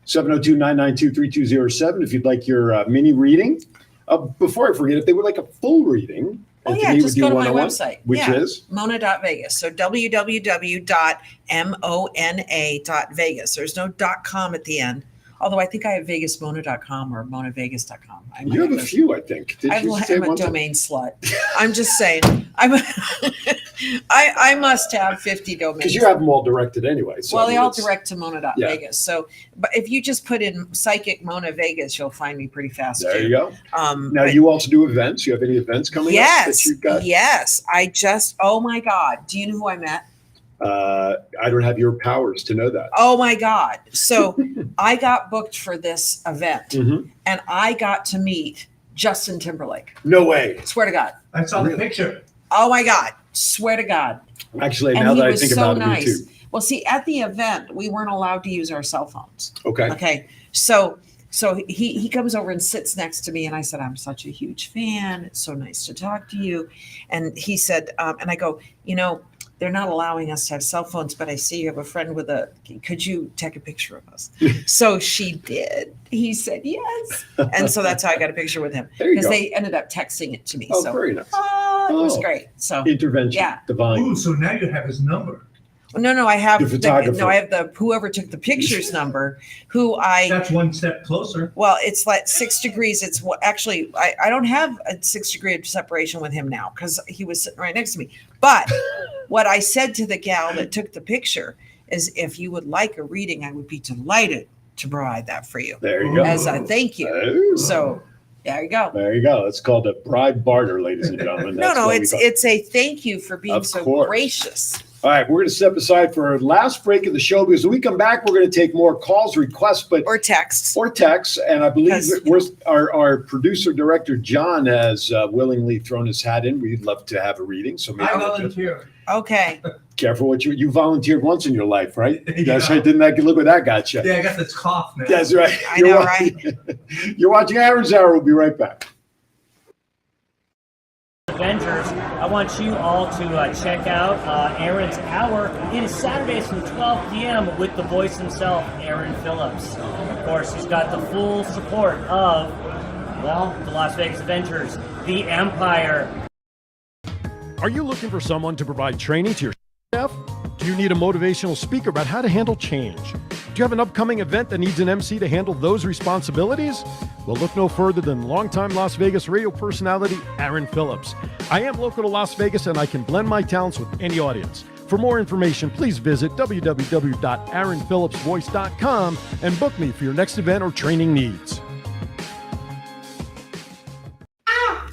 702-992-3207 if you'd like your mini reading. Before I forget, if they would like a full reading, Oh, Anthony yeah, would just do go to my 101, website. which Yeah. is? Mona.Vegas. So www.mona.vegas. There's no .com at the end. Although I think I have vegasmona.com or monavegas.com. I might You have a those. few, I think. Did you say I'm a one time? domain slut. I'm just saying. I must have 50 domains. Because you have them all directed anyway. So Well, I they mean, all it's- direct to Mona.Vegas. So, but if you just put in Psychic Mona Vegas, you'll find me pretty fast. There too. you go. Now, But- you also do events. You have any events coming up that you've got? Yes. Oh my God. Do you know who I met? I don't have your powers to know that. Oh my God. So I got booked for this event and I got to meet Justin Timberlake. No way. Swear to God. I saw the picture. Oh my God. Swear to God. Actually, And now he that I was think so about it, me nice. too. Well, see, at the event, we weren't allowed to use our cell phones. Okay. Okay. So he comes over and sits next to me, and I said, I'm such a huge fan. It's so nice to talk to you. And he said, and I go, they're not allowing us to have cell phones, but I see you have a friend could you take a picture of us? So she did. He said, yes. And so that's how I got a picture with him. There you Because go. they ended up texting it to me. Oh, So very nice. it was Oh. great. So Intervention. Yeah. Divine. Ooh, so now you have his number. no, I have The photographer. I have the whoever took the pictures number, That's one step closer. well, it's like 6 degrees. It's actually, I don't have a 6 degree of separation with him now because he was sitting right next to me. But what I said to the gal that took the picture is, if you would like a reading, I would be delighted to provide that for you There you go. as a thank you. Oh. So there you go. There you go. It's called a bride barter, ladies and gentlemen. No, That's what we it's call- it's a thank you for being Of so course. gracious. All right, we're going to step aside for our last break of the show, because when we come back, we're going to take more calls, requests, Or texts. or texts. And I believe Because, that our producer director John has willingly thrown his hat in. We'd love to have a reading. So maybe I volunteer. Okay. careful what you volunteered once in your life, right? Yeah. That's right. Didn't that look what that got you? Yeah, I got this cough now. That's right. I know, right? You're watching Aaron's Hour. We'll be right back. Avengers, I want you all to check out Aaron's Hour. It is Saturdays from 12 p.m. with the voice himself, Aaron Phillips. Of course, he's got the full support of, well, the Las Vegas Avengers, the Empire. Are you looking for someone to provide training to your staff? Do you need a motivational speaker about how to handle change? Do you have an upcoming event that needs an MC to handle those responsibilities? Well, look no further than longtime Las Vegas radio personality Aaron Phillips. I am local to Las Vegas, and I can blend my talents with any audience. For more information, please visit www.aaronphillipsvoice.com and book me for your next event or training needs.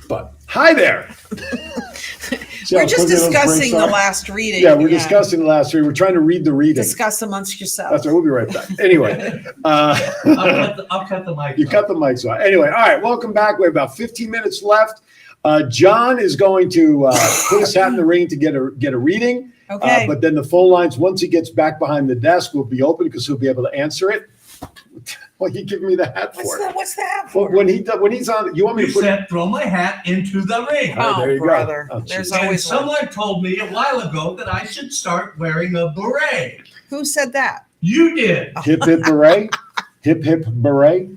But hi there. See We're how just quickly those discussing breaks the are? last reading. Yeah, we're discussing the last three. We're trying to read the reading. Discuss amongst yourselves. That's right. We'll be right back. Anyway, I'll cut the mic. you cut the mics off. Anyway, all right. Welcome back. We have about 15 minutes left. John is going to put his hat in the ring to get a reading. Okay. But then the phone lines, once he gets back behind the desk, will be open because he'll be able to answer it. What are you giving me the hat for? What's that Well, for? when he's on, you want me You to put? said throw my hat into the ring. Oh, there you go. brother. Oh, There's geez. And always one. someone told me a while ago that I should start wearing a beret. Who said that? You did. Hip hip beret, hip hip beret.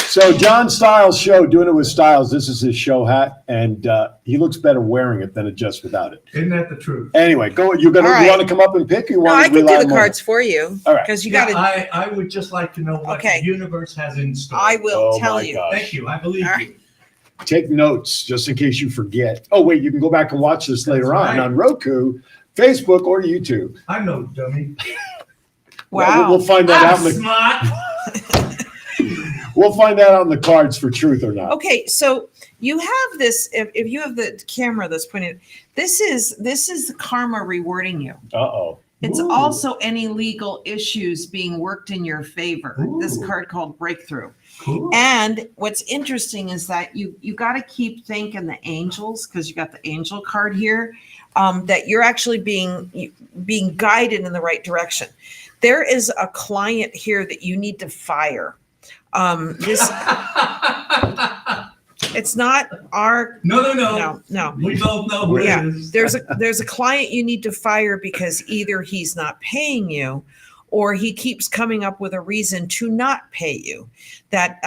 So John Styles show, doing it with Styles. This is his show hat, and he looks better wearing it than just without it. Isn't that the truth? Anyway, go. You All right. You want to come up and pick? Or you No, want I to can rely do the more? cards for you. All right. Because you Yeah, got to. I would just like to know what Okay. the universe has in store. I will Oh, tell my you. gosh. Thank you. I believe All right. you. Take notes just in case you forget. Oh wait, you can go back and watch this later on right. on Roku, Facebook, or YouTube. I'm no dummy. Wow. We'll find that out. I'm smart. We'll find that out in the cards for truth or not. Okay, so you have this. If you have the camera that's pointed, this is the karma rewarding you. Uh-oh. It's Ooh. also any legal issues being worked in your favor. This Ooh. card called Breakthrough. Cool. And what's interesting is that you got to keep thanking the angels, because you got the angel card here, that you're actually being guided in the right direction. There is a client here that you need to fire. It's not our No. no. We both know who Yeah, it is. there's a client you need to fire because either he's not paying you, or he keeps coming up with a reason to not pay you. That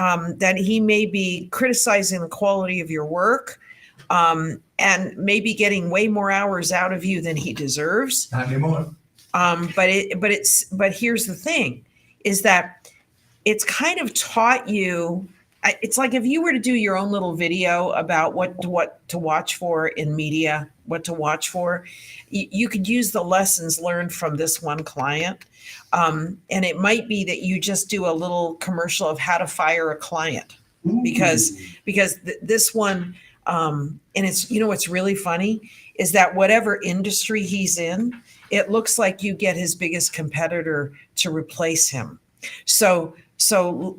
he may be criticizing the quality of your work, and maybe getting way more hours out of you than he deserves. Not anymore. But here's the thing, is that it's kind of taught you. It's like if you were to do your own little video about what to watch for in media, what to watch for, you could use the lessons learned from this one client. And it might be that you just do a little commercial of how to fire a client, because this one, and it's, what's really funny is that whatever industry he's in, it looks like you get his biggest competitor to replace him. So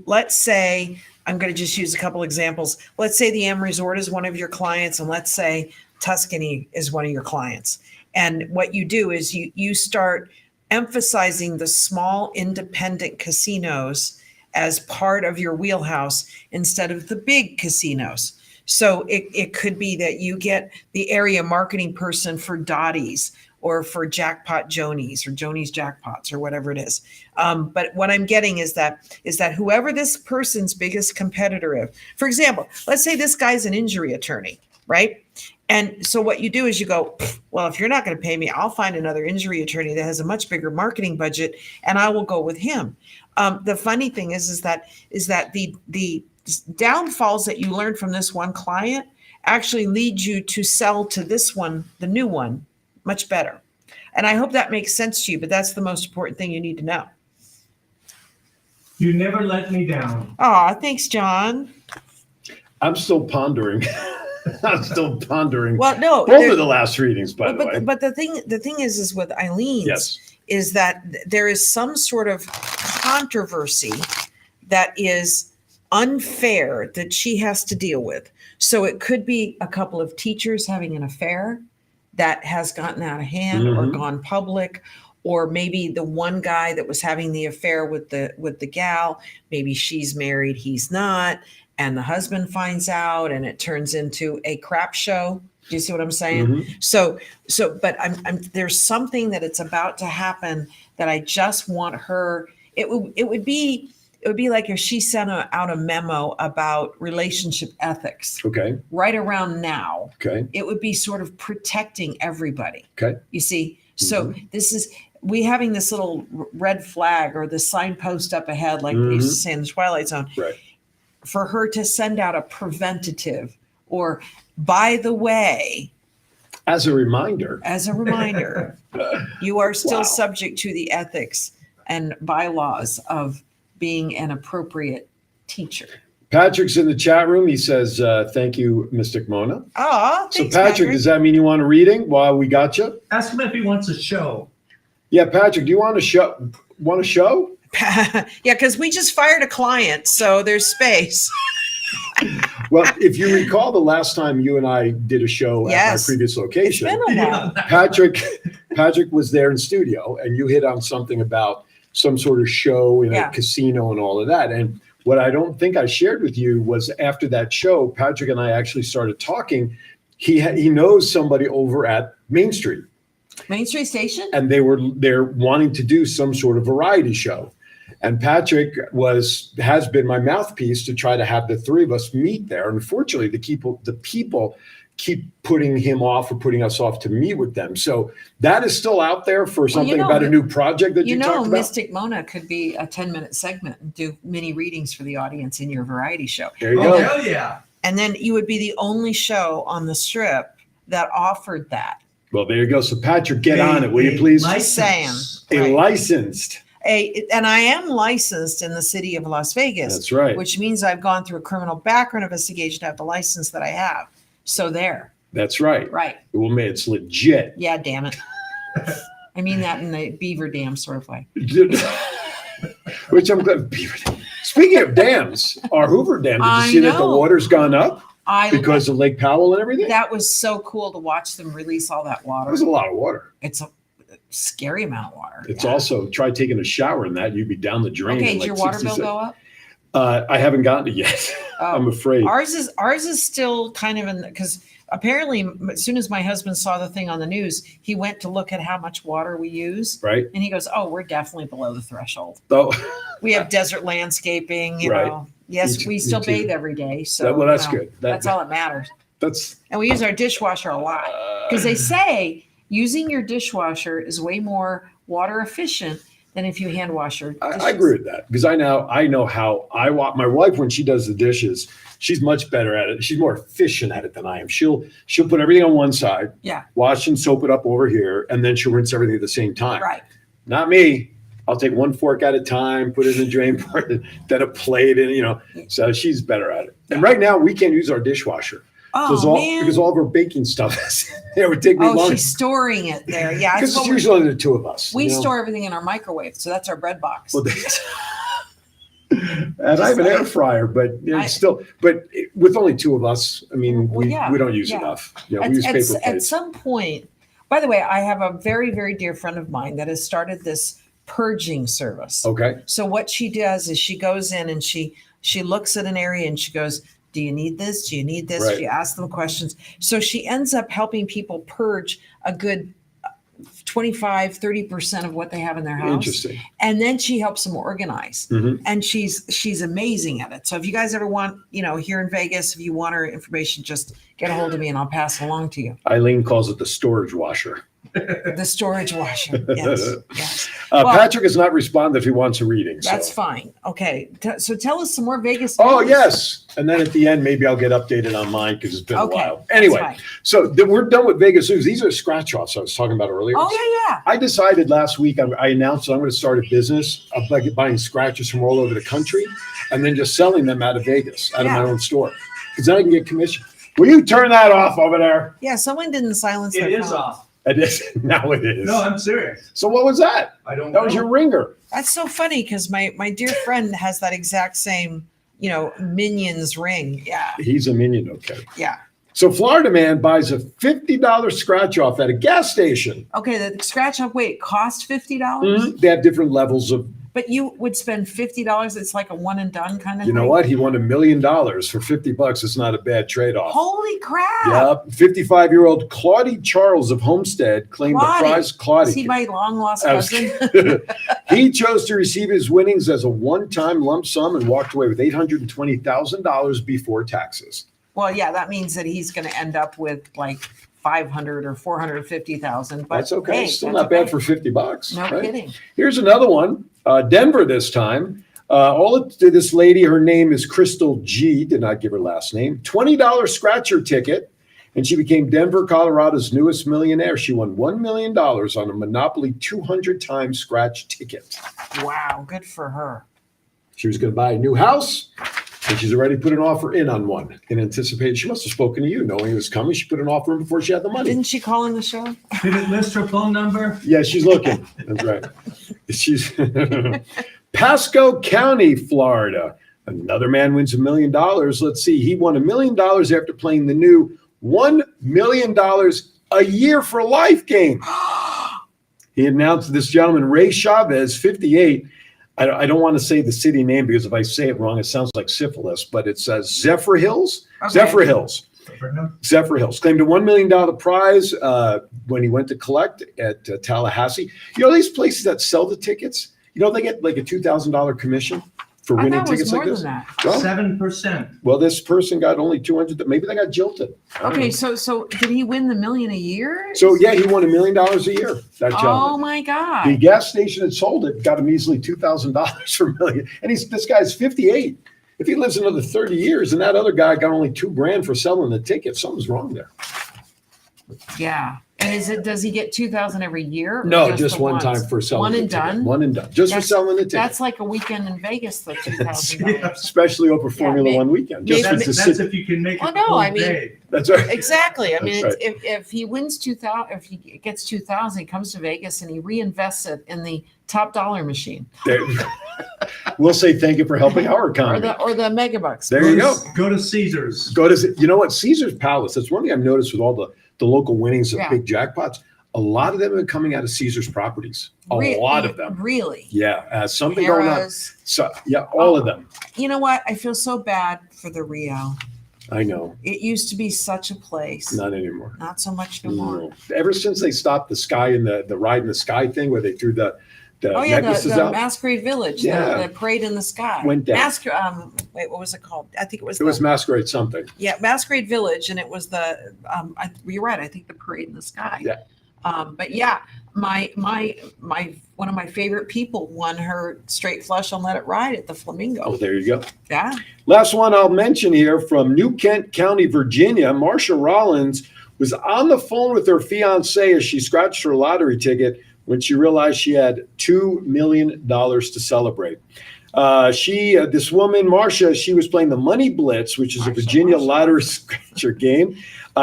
let's say, I'm going to just use a couple examples. Let's say the M Resort is one of your clients, and let's say Tuscany is one of your clients. And what you do is you start emphasizing the small independent casinos as part of your wheelhouse instead of the big casinos. So it could be that you get the area marketing person for Dottie's or for Jackpot Jonies or Jonies Jackpots or whatever it is. But what I'm getting is that whoever this person's biggest competitor is, for example, let's say this guy's an injury attorney, right? And so what you do is you go, well, if you're not going to pay me, I'll find another injury attorney that has a much bigger marketing budget, and I will go with him. The funny thing is that the downfalls that you learn from this one client actually lead you to sell to this one, the new one, much better. And I hope that makes sense to you, but that's the most important thing you need to know. You never let me down. Aw, thanks, John. I'm still pondering. I'm still pondering. Well, no, both of the last readings, by the way. But the thing is with Eileen's Yes. is that there is some sort of controversy that is unfair that she has to deal with. So it could be a couple of teachers having an affair that has gotten out of hand or gone public, or maybe the one guy that was having the affair with the gal, maybe she's married, he's not, and the husband finds out and it turns into a crap show. Do you see what I'm saying? So, but I'm there's something that it's about to happen that I just want her. It would be like if she sent out a memo about relationship ethics. Okay. Right around now. Okay. It would be sort of protecting everybody. Okay. You see, so this is we having this little red flag or the signpost up ahead, like they used to say in the Twilight Zone. Right. For her to send out a preventative or, by the way, as a reminder, you are still subject to the ethics and bylaws of being an appropriate teacher. Patrick's in the chat room. He says, thank you, Mystic Mona. Oh, so Patrick, does that mean you want a reading while we got you? Ask him if he wants a show. Yeah, Patrick, do you want a show? Want a show? Yeah, because we just fired a client, so there's space. Well, if you recall the last time you and I did a show at my previous location, It's been a while. Patrick was there in studio, and you hit on something about some sort of show in a casino and all of that. And what I don't think I shared with you was after that show, Patrick and I actually started talking. He knows somebody over at Main Street. Main Street Station? And they're wanting to do some sort of variety show. And Patrick has been my mouthpiece to try to have the three of us meet there. Unfortunately, the people keep putting him off or putting us off to meet with them. So that is still out there for something about a new project that you talked about. Mystic Mona could be a 10-minute segment and do mini readings for the audience in your variety show. There you go. Hell yeah. And then you would be the only show on the Strip that offered that. Well, there you go. So Patrick, get on it, will you please? Just saying. Licensed. And I am licensed in the city of Las Vegas. That's right. Which means I've gone through a criminal background investigation to have the license that I have. So there. That's right. Right. Well, it's legit. Yeah, damn it. I mean that in the Beaver Dam sort of way. Which I'm glad. Beaver Dam. Speaking of dams, our Hoover Dam, did you see that the water's gone up because of Lake Powell and everything? That was so cool to watch them release all that water. There's a lot of water. It's a scary amount of water. It's also, try taking a shower in that, you'd be down the drain. Okay, in did like your water 60 bill go up? I haven't gotten it yet. I'm afraid. Ours is still kind of in, because apparently as soon as my husband saw the thing on the news, he went to look at how much water we use. Right. And he goes, oh, we're definitely below the threshold. Oh. We have desert landscaping, you know. Yes, we still bathe every day. So well, that's good. That's all that matters. And we use our dishwasher a lot because they say using your dishwasher is way more water efficient than if you hand wash your dishes. I agree with that because I know how I want my wife when she does the dishes. She's much better at it. She's more efficient at it than I am. She'll put everything on one side, wash and soap it up over here, and then she'll rinse everything at the same time. Right. Not me. I'll take one fork at a time, put it in the drain part, then a plate, and So she's better at it. And right now we can't use our dishwasher. Because all of our baking stuff is, it would take me long. She's storing it there. Yeah. Because it's usually the two of us. We store everything in our microwave. So that's our bread box. Well, And I have an air fryer, but with only two of us, I mean, Well, we don't use yeah. enough. Yeah, we use paper At plates. some point, by the way, I have a very, very dear friend of mine that has started this purging service. Okay. So what she does is she goes in and she looks at an area and she goes, do you need this? Do you need this? Right. She asks them questions. So she ends up helping people purge a good 25, 30% of what they have in their house. Interesting. And then she helps them organize. Mhm. And she's amazing at it. So if you guys ever want, here in Vegas, if you want her information, just get a hold of me and I'll pass it along to you. Eileen calls it the storage washer. The storage washer. Yes. Yes. Patrick has not responded if he wants a reading. That's so. fine. Okay. So tell us some more Vegas. Oh, news. yes. And then at the end, maybe I'll get updated on mine because it's been a Okay, while. that's Anyway, fine. so we're done with Vegas news. These are scratch offs I was talking about earlier. Oh, yeah. I decided last week, I announced that I'm going to start a business of buying scratchers from all over the country and then just selling them out of Vegas, out of my own store. Because then I can get commission. Will you turn that off over there? Yeah. Someone didn't silence It their is phone. off. It is. Now it is. No, I'm serious. So what was that? I don't That know. was your ringer. That's so funny because my dear friend has that exact same, Minions ring. Yeah. He's a minion, okay. Yeah. So Florida man buys a $50 scratch off at a gas station. Okay. The scratch off, wait, cost $50? Mhm. They have different levels of, But you would spend $50. It's like a one and done kind of you know thing. what? He won $1 million for $50. It's not a bad trade-off. Holy crap. Yep. 55-year-old Claudie Charles of Homestead claimed the prize. Is Claudie. he my long lost I was- cousin? He chose to receive his winnings as a one-time lump sum and walked away with $820,000 before taxes. Well, yeah, that means that he's going to end up with like 500 or 450,000. But That's okay. hey, Still that's not bad okay. for $50. No right? kidding. Here's another one. Denver this time. This lady, her name is Crystal G. Did not give her last name. $20 scratcher ticket, and she became Denver, Colorado's newest millionaire. She won $1 million on a Monopoly 200 times scratch ticket. Wow, good for her. She was going to buy a new house, and she's already put an offer in on one in anticipation. She must have spoken to you, knowing it was coming. She put an offer in before she had the money. Didn't she call in the show? Did it list her phone number? Yeah, she's looking. That's right. She's Pasco County, Florida. Another man wins $1 million. Let's see. He won $1 million after playing the new $1 million a year for life game. He announced this gentleman, Ray Chavez, 58. I don't want to say the city name because if I say it wrong, it sounds like syphilis, but it says Zephyr Hills. Okay. Zephyr Hills. Zephyr Hills claimed a $1 million prize when he went to collect at Tallahassee. You know, these places that sell the tickets, they get like a $2,000 commission for I winning thought it was tickets more like this. than that. Well, 7%. well, this person got only 200. Maybe they got jilted. I don't Okay, know. so did he win the million a year? So yeah, he won $1 million a year. That Oh gentleman. my The God. gas station that sold it got him easily $2,000 for $1 million, and this guy's 58. If he lives another 30 years, and that other guy got only $2,000 for selling the ticket, something's wrong there. Yeah. And does he get 2,000 every year? or No, just the one once? time for selling One the and ticket. done? One and done. Just for selling the ticket. That's like a weekend in Vegas, the $2,000. Especially over Formula One weekend. Just maybe- for the That's city. if you can make it Well, the no, whole I mean- day. That's right. Exactly. I mean, That's if he wins 2,000, if he gets 2,000, he comes to Vegas and he reinvests it in the top dollar machine There- We'll say thank you for helping our economy. or the megabucks. There you go. Go to Caesars. Go to, you know what, Caesar's Palace. That's one thing I've noticed with all the local winnings of Yeah. big jackpots. A lot of them are coming out of Caesar's properties. A lot of them. Really? Yeah, something going on. Harrah's. So yeah, all of them. You know what? I feel so bad for the Rio. I know. It used to be such a place. Not anymore. Not so much no more. No. Ever since they stopped the sky and the ride in the sky thing where they threw the Oh yeah, necklaces the out. Masquerade Village, Yeah. the parade in the sky. Went down. Wait, what was it called? I think it was. It was Masquerade something. Yeah, Masquerade Village, and it was the. You're right. I think the parade in the sky. Yeah. But yeah, my one of my favorite people won her straight flush on Let It Ride at the Flamingo. Oh, there you go. Yeah. Last one I'll mention here from New Kent County, Virginia. Marsha Rollins was on the phone with her fiance as she scratched her lottery ticket when she realized she had $2 million to celebrate. This woman, Marcia, she was playing the Money Blitz, which is a Virginia lottery scratcher game.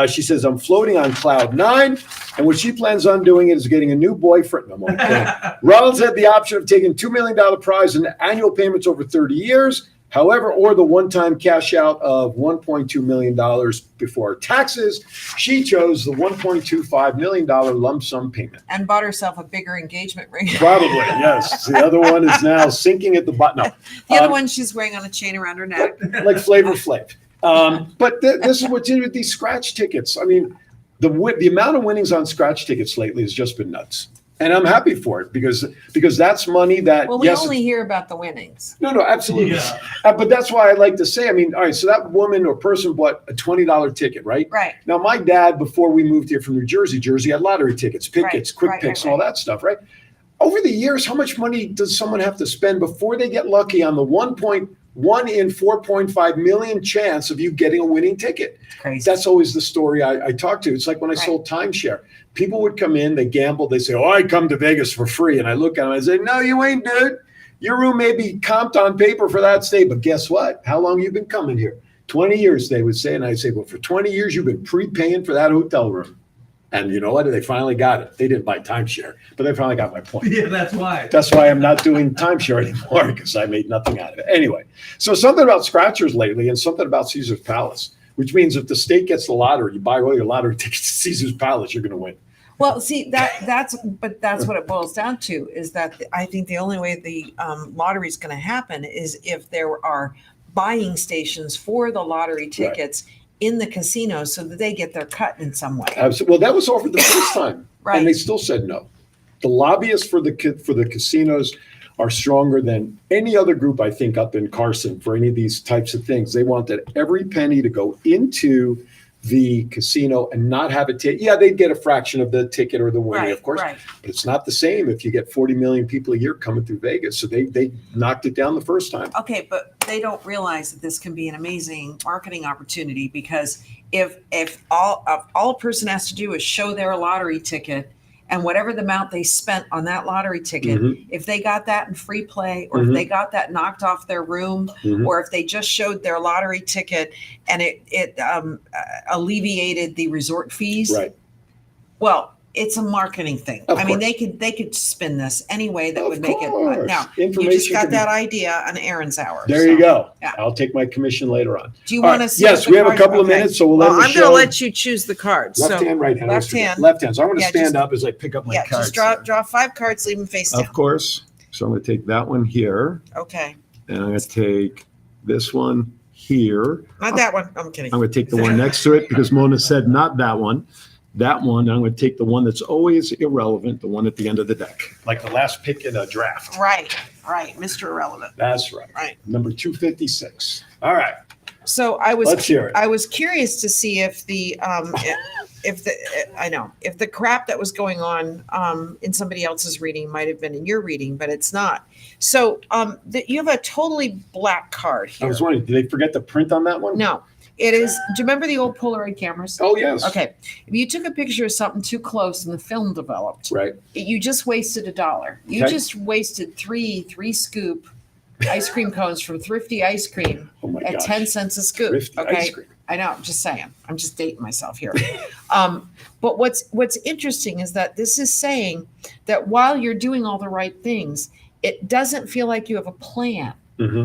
She says, I'm floating on cloud 9. And what she plans on doing is getting a new boyfriend. I'm like, Rollins had the option of taking $2 million prize and annual payments over 30 years. However, or the one-time cash out of $1.2 million before taxes. She chose the $1.25 million lump sum payment. And bought herself a bigger engagement ring. Probably, yes. The other one is now sinking at the bottom. No. The other one she's wearing on a chain around her neck. Like Flavor Flav. But this is what's in with these scratch tickets. I mean, the amount of winnings on scratch tickets lately has just been nuts. And I'm happy for it because that's money that. Well, we only hear about the winnings. No, absolutely. Yeah. But that's why I like to say, I mean, all right, so that woman or person bought a $20 ticket, right? Right. Now, my dad, before we moved here from New Jersey, had lottery tickets, pickets, quick picks, and all that stuff, right? Over the years, how much money does someone have to spend before they get lucky on the 1.1 in 4.5 million chance of you getting a winning ticket? Crazy. That's always the story I talk to. It's like when I sold timeshare. People would come in, they gamble, they say, I come to Vegas for free. And I look at them, I say, no, you ain't, dude. Your room may be comped on paper for that stay, but guess what? How long you been coming here? 20 years, they would say. And I'd say, well, for 20 years, you've been prepaying for that hotel room. And you know what? They finally got it. They didn't buy timeshare, but they finally got my point. Yeah, that's why. That's why I'm not doing timeshare anymore, because I made nothing out of it. Anyway, so something about scratchers lately and something about Caesar's Palace, which means if the state gets the lottery, you buy all your lottery tickets to Caesar's Palace, you're going to win. Well, see, that's what it boils down to, is that I think the only way the lottery is going to happen is if there are buying stations for the lottery tickets in the casinos so that they get their cut in some way. Absolutely. Well, that was offered the first time, and they still said no. The lobbyists for the casinos are stronger than any other group, I think, up in Carson for any of these types of things. They wanted every penny to go into the casino and not have it they'd get a fraction of the ticket or the winning, of course, but it's not the same if you get 40 million people a year coming through Vegas. So they knocked it down the first time. Okay, but they don't realize that this can be an amazing marketing opportunity, because if all a person has to do is show their lottery ticket, and whatever the amount they spent on that lottery ticket, if they got that in free play, or if they got that knocked off their room, or if they just showed their lottery ticket and it alleviated the resort fees. Right. Well, it's a marketing thing. I mean, they could spin this any way that would make it. Now, you just got that idea on Aaron's Hour. There you go. Yeah. I'll take my commission later on. Do you want to see? Yes, we have a couple of minutes, so we'll I'm going to let you choose the cards. Left hand, right hand. Left hand. Left hand. So I'm going to stand up as I pick up my cards. Just draw 5 cards, leave them face down. Of course. So I'm going to take that one here. Okay. And I'm going to take this one here. Not that one. I'm kidding. I'm going to take the one next to it because Mona said not that one. That one, I'm going to take the one that's always irrelevant, the one at the end of the deck, like the last pick in a draft. Right, Mr. Irrelevant. That's right. Right. Number 256. All right. So I was Let's hear it. I was curious to see if the if the crap that was going on in somebody else's reading might have been in your reading, but it's not. So you have a totally black card here. I was wondering, did they forget to print on that one? No. It is. Do you remember the old Polaroid cameras? Oh, yes. Okay. If you took a picture of something too close and the film developed, right, you just wasted $1. You just wasted three scoop ice cream cones from Thrifty Ice Cream at 10 cents a scoop. Thrifty ice cream. I know. I'm just saying. I'm just dating myself here. But what's interesting is that this is saying that while you're doing all the right things, it doesn't feel like you have a plan.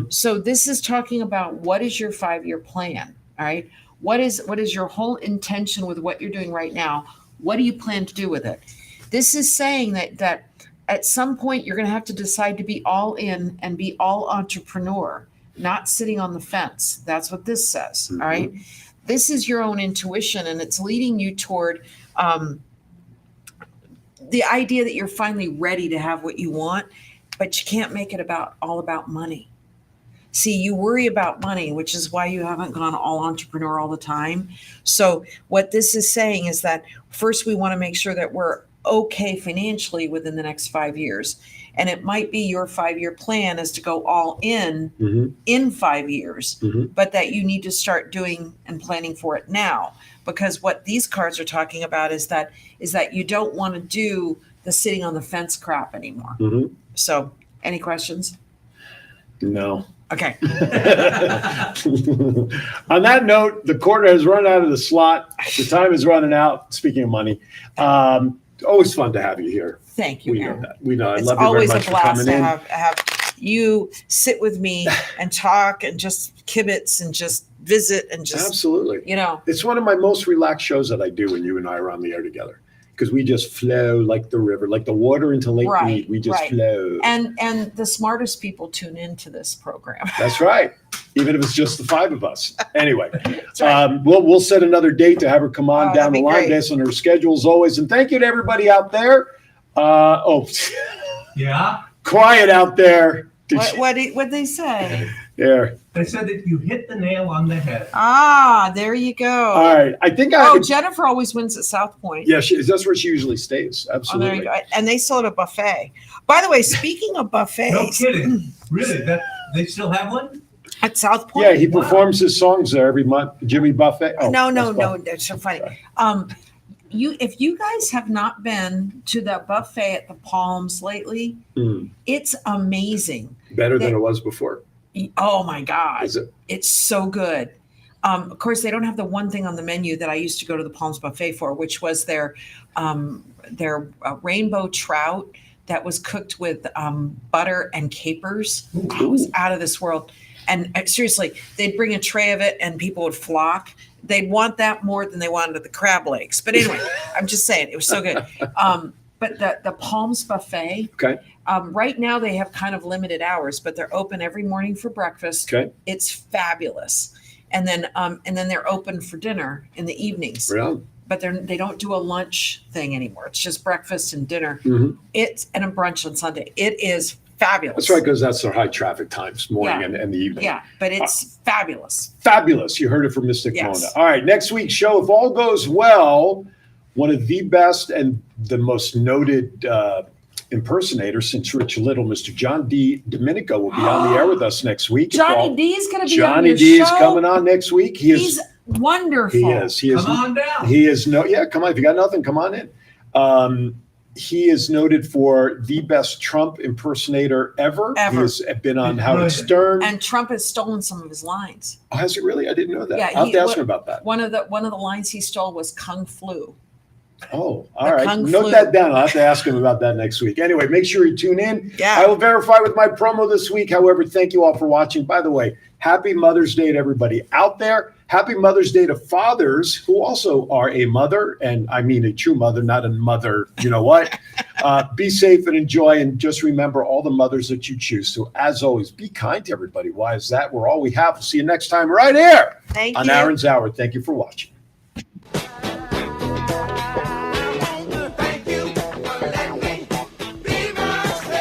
So this is talking about what is your 5-year plan. All right. What is your whole intention with what you're doing right now? What do you plan to do with it? This is saying that at some point you're going to have to decide to be all in and be all entrepreneur, not sitting on the fence. That's what this says. All right. This is your own intuition, and it's leading you toward the idea that you're finally ready to have what you want, but you can't make it all about money. See, you worry about money, which is why you haven't gone all entrepreneur all the time. So what this is saying is that first we want to make sure that we're okay financially within the next 5 years. And it might be your 5-year plan is to go all in 5 years, but that you need to start doing and planning for it now. Because what these cards are talking about is that you don't want to do the sitting on the fence crap anymore. So any questions? No. Okay. On that note, the quarter has run out of the slot. The time is running out. Speaking of money, always fun to have you here. Thank you, We know Aaron. that. We know. I It's love you very always much a for blast coming to in. have you sit with me and talk and just kibitz and just visit and just, Absolutely. you know. It's one of my most relaxed shows that I do when you and I are on the air together, because we just flow like the river, like the water into Lake Right, Mead. We just right. flow. And the smartest people tune into this program. That's right. Even if it's just the five of us. Anyway, right. we'll set another date to have her come on Oh, down that'd the be line great. based on her schedule as always. And thank you to everybody out there. Yeah, Quiet out there. What'd they say? There. they said that you hit the nail on the head. Ah, there you go. All right. I think I Oh, have Jennifer always wins at South Point. yeah, that's where she usually stays. Oh, there Absolutely. you go. And they still have a buffet. By the way, speaking of buffets, No kidding. Really? That they still have one? at South Point. Yeah, he performs his songs there every month. Jimmy Buffett. Oh, no, that's no, fun. that's so funny. Sorry. If you guys have not been to the buffet at the Palms lately, Mm, it's amazing. better than it was before. Oh my God. Is it? It's so good. Of course, they don't have the one thing on the menu that I used to go to the Palms Buffet for, which was their rainbow trout that was cooked with butter and capers. Oh, it was out of this world. And seriously, they'd bring a tray of it and people would flock. They'd want that more than they wanted the crab legs. But anyway, I'm just saying, it was so good. But the Palms Buffet, Okay. right now they have kind of limited hours, but they're open every morning for breakfast. Okay. It's fabulous. And then they're open for dinner in the evenings. Really? But they don't do a lunch thing anymore. It's just breakfast and dinner. Mhm. And a brunch on Sunday. It is fabulous. That's right, because that's their high traffic times, morning Yeah. and the evening. Yeah, but it's fabulous. Fabulous. You heard it from Mystic Yes. Mona. All right, next week's show, if all goes well, one of the best and the most noted impersonator since Rich Little, Mr. John D. Domenico, will be on the air with us next week. Johnny D is going to be on Johnny your D show. is coming on next week. He's wonderful. He is. He is. Come on down. He is come on. If you got nothing, come on in. He is noted for the best Trump impersonator ever. Ever. He has been on Howard Brilliant. Stern. And Trump has stolen some of his lines. Oh, has he really? I didn't know that. Yeah, I'll have to ask him about that. One of the lines he stole was Kung Flu. Oh, The all right. Kung Note Flu. that down. I'll have to ask him about that next week. Anyway, make sure you tune in. Yeah. I will verify with my promo this week. However, thank you all for watching. By the way, happy Mother's Day to everybody out there. Happy Mother's Day to fathers who also are a mother, and I mean a true mother, not a mother, you know what? Be safe and enjoy, and just remember all the mothers that you choose. So as always, be kind to everybody. Why is that? We're all we have. We'll see you next time right here Thank on you. Aaron's Hour. Thank you for watching.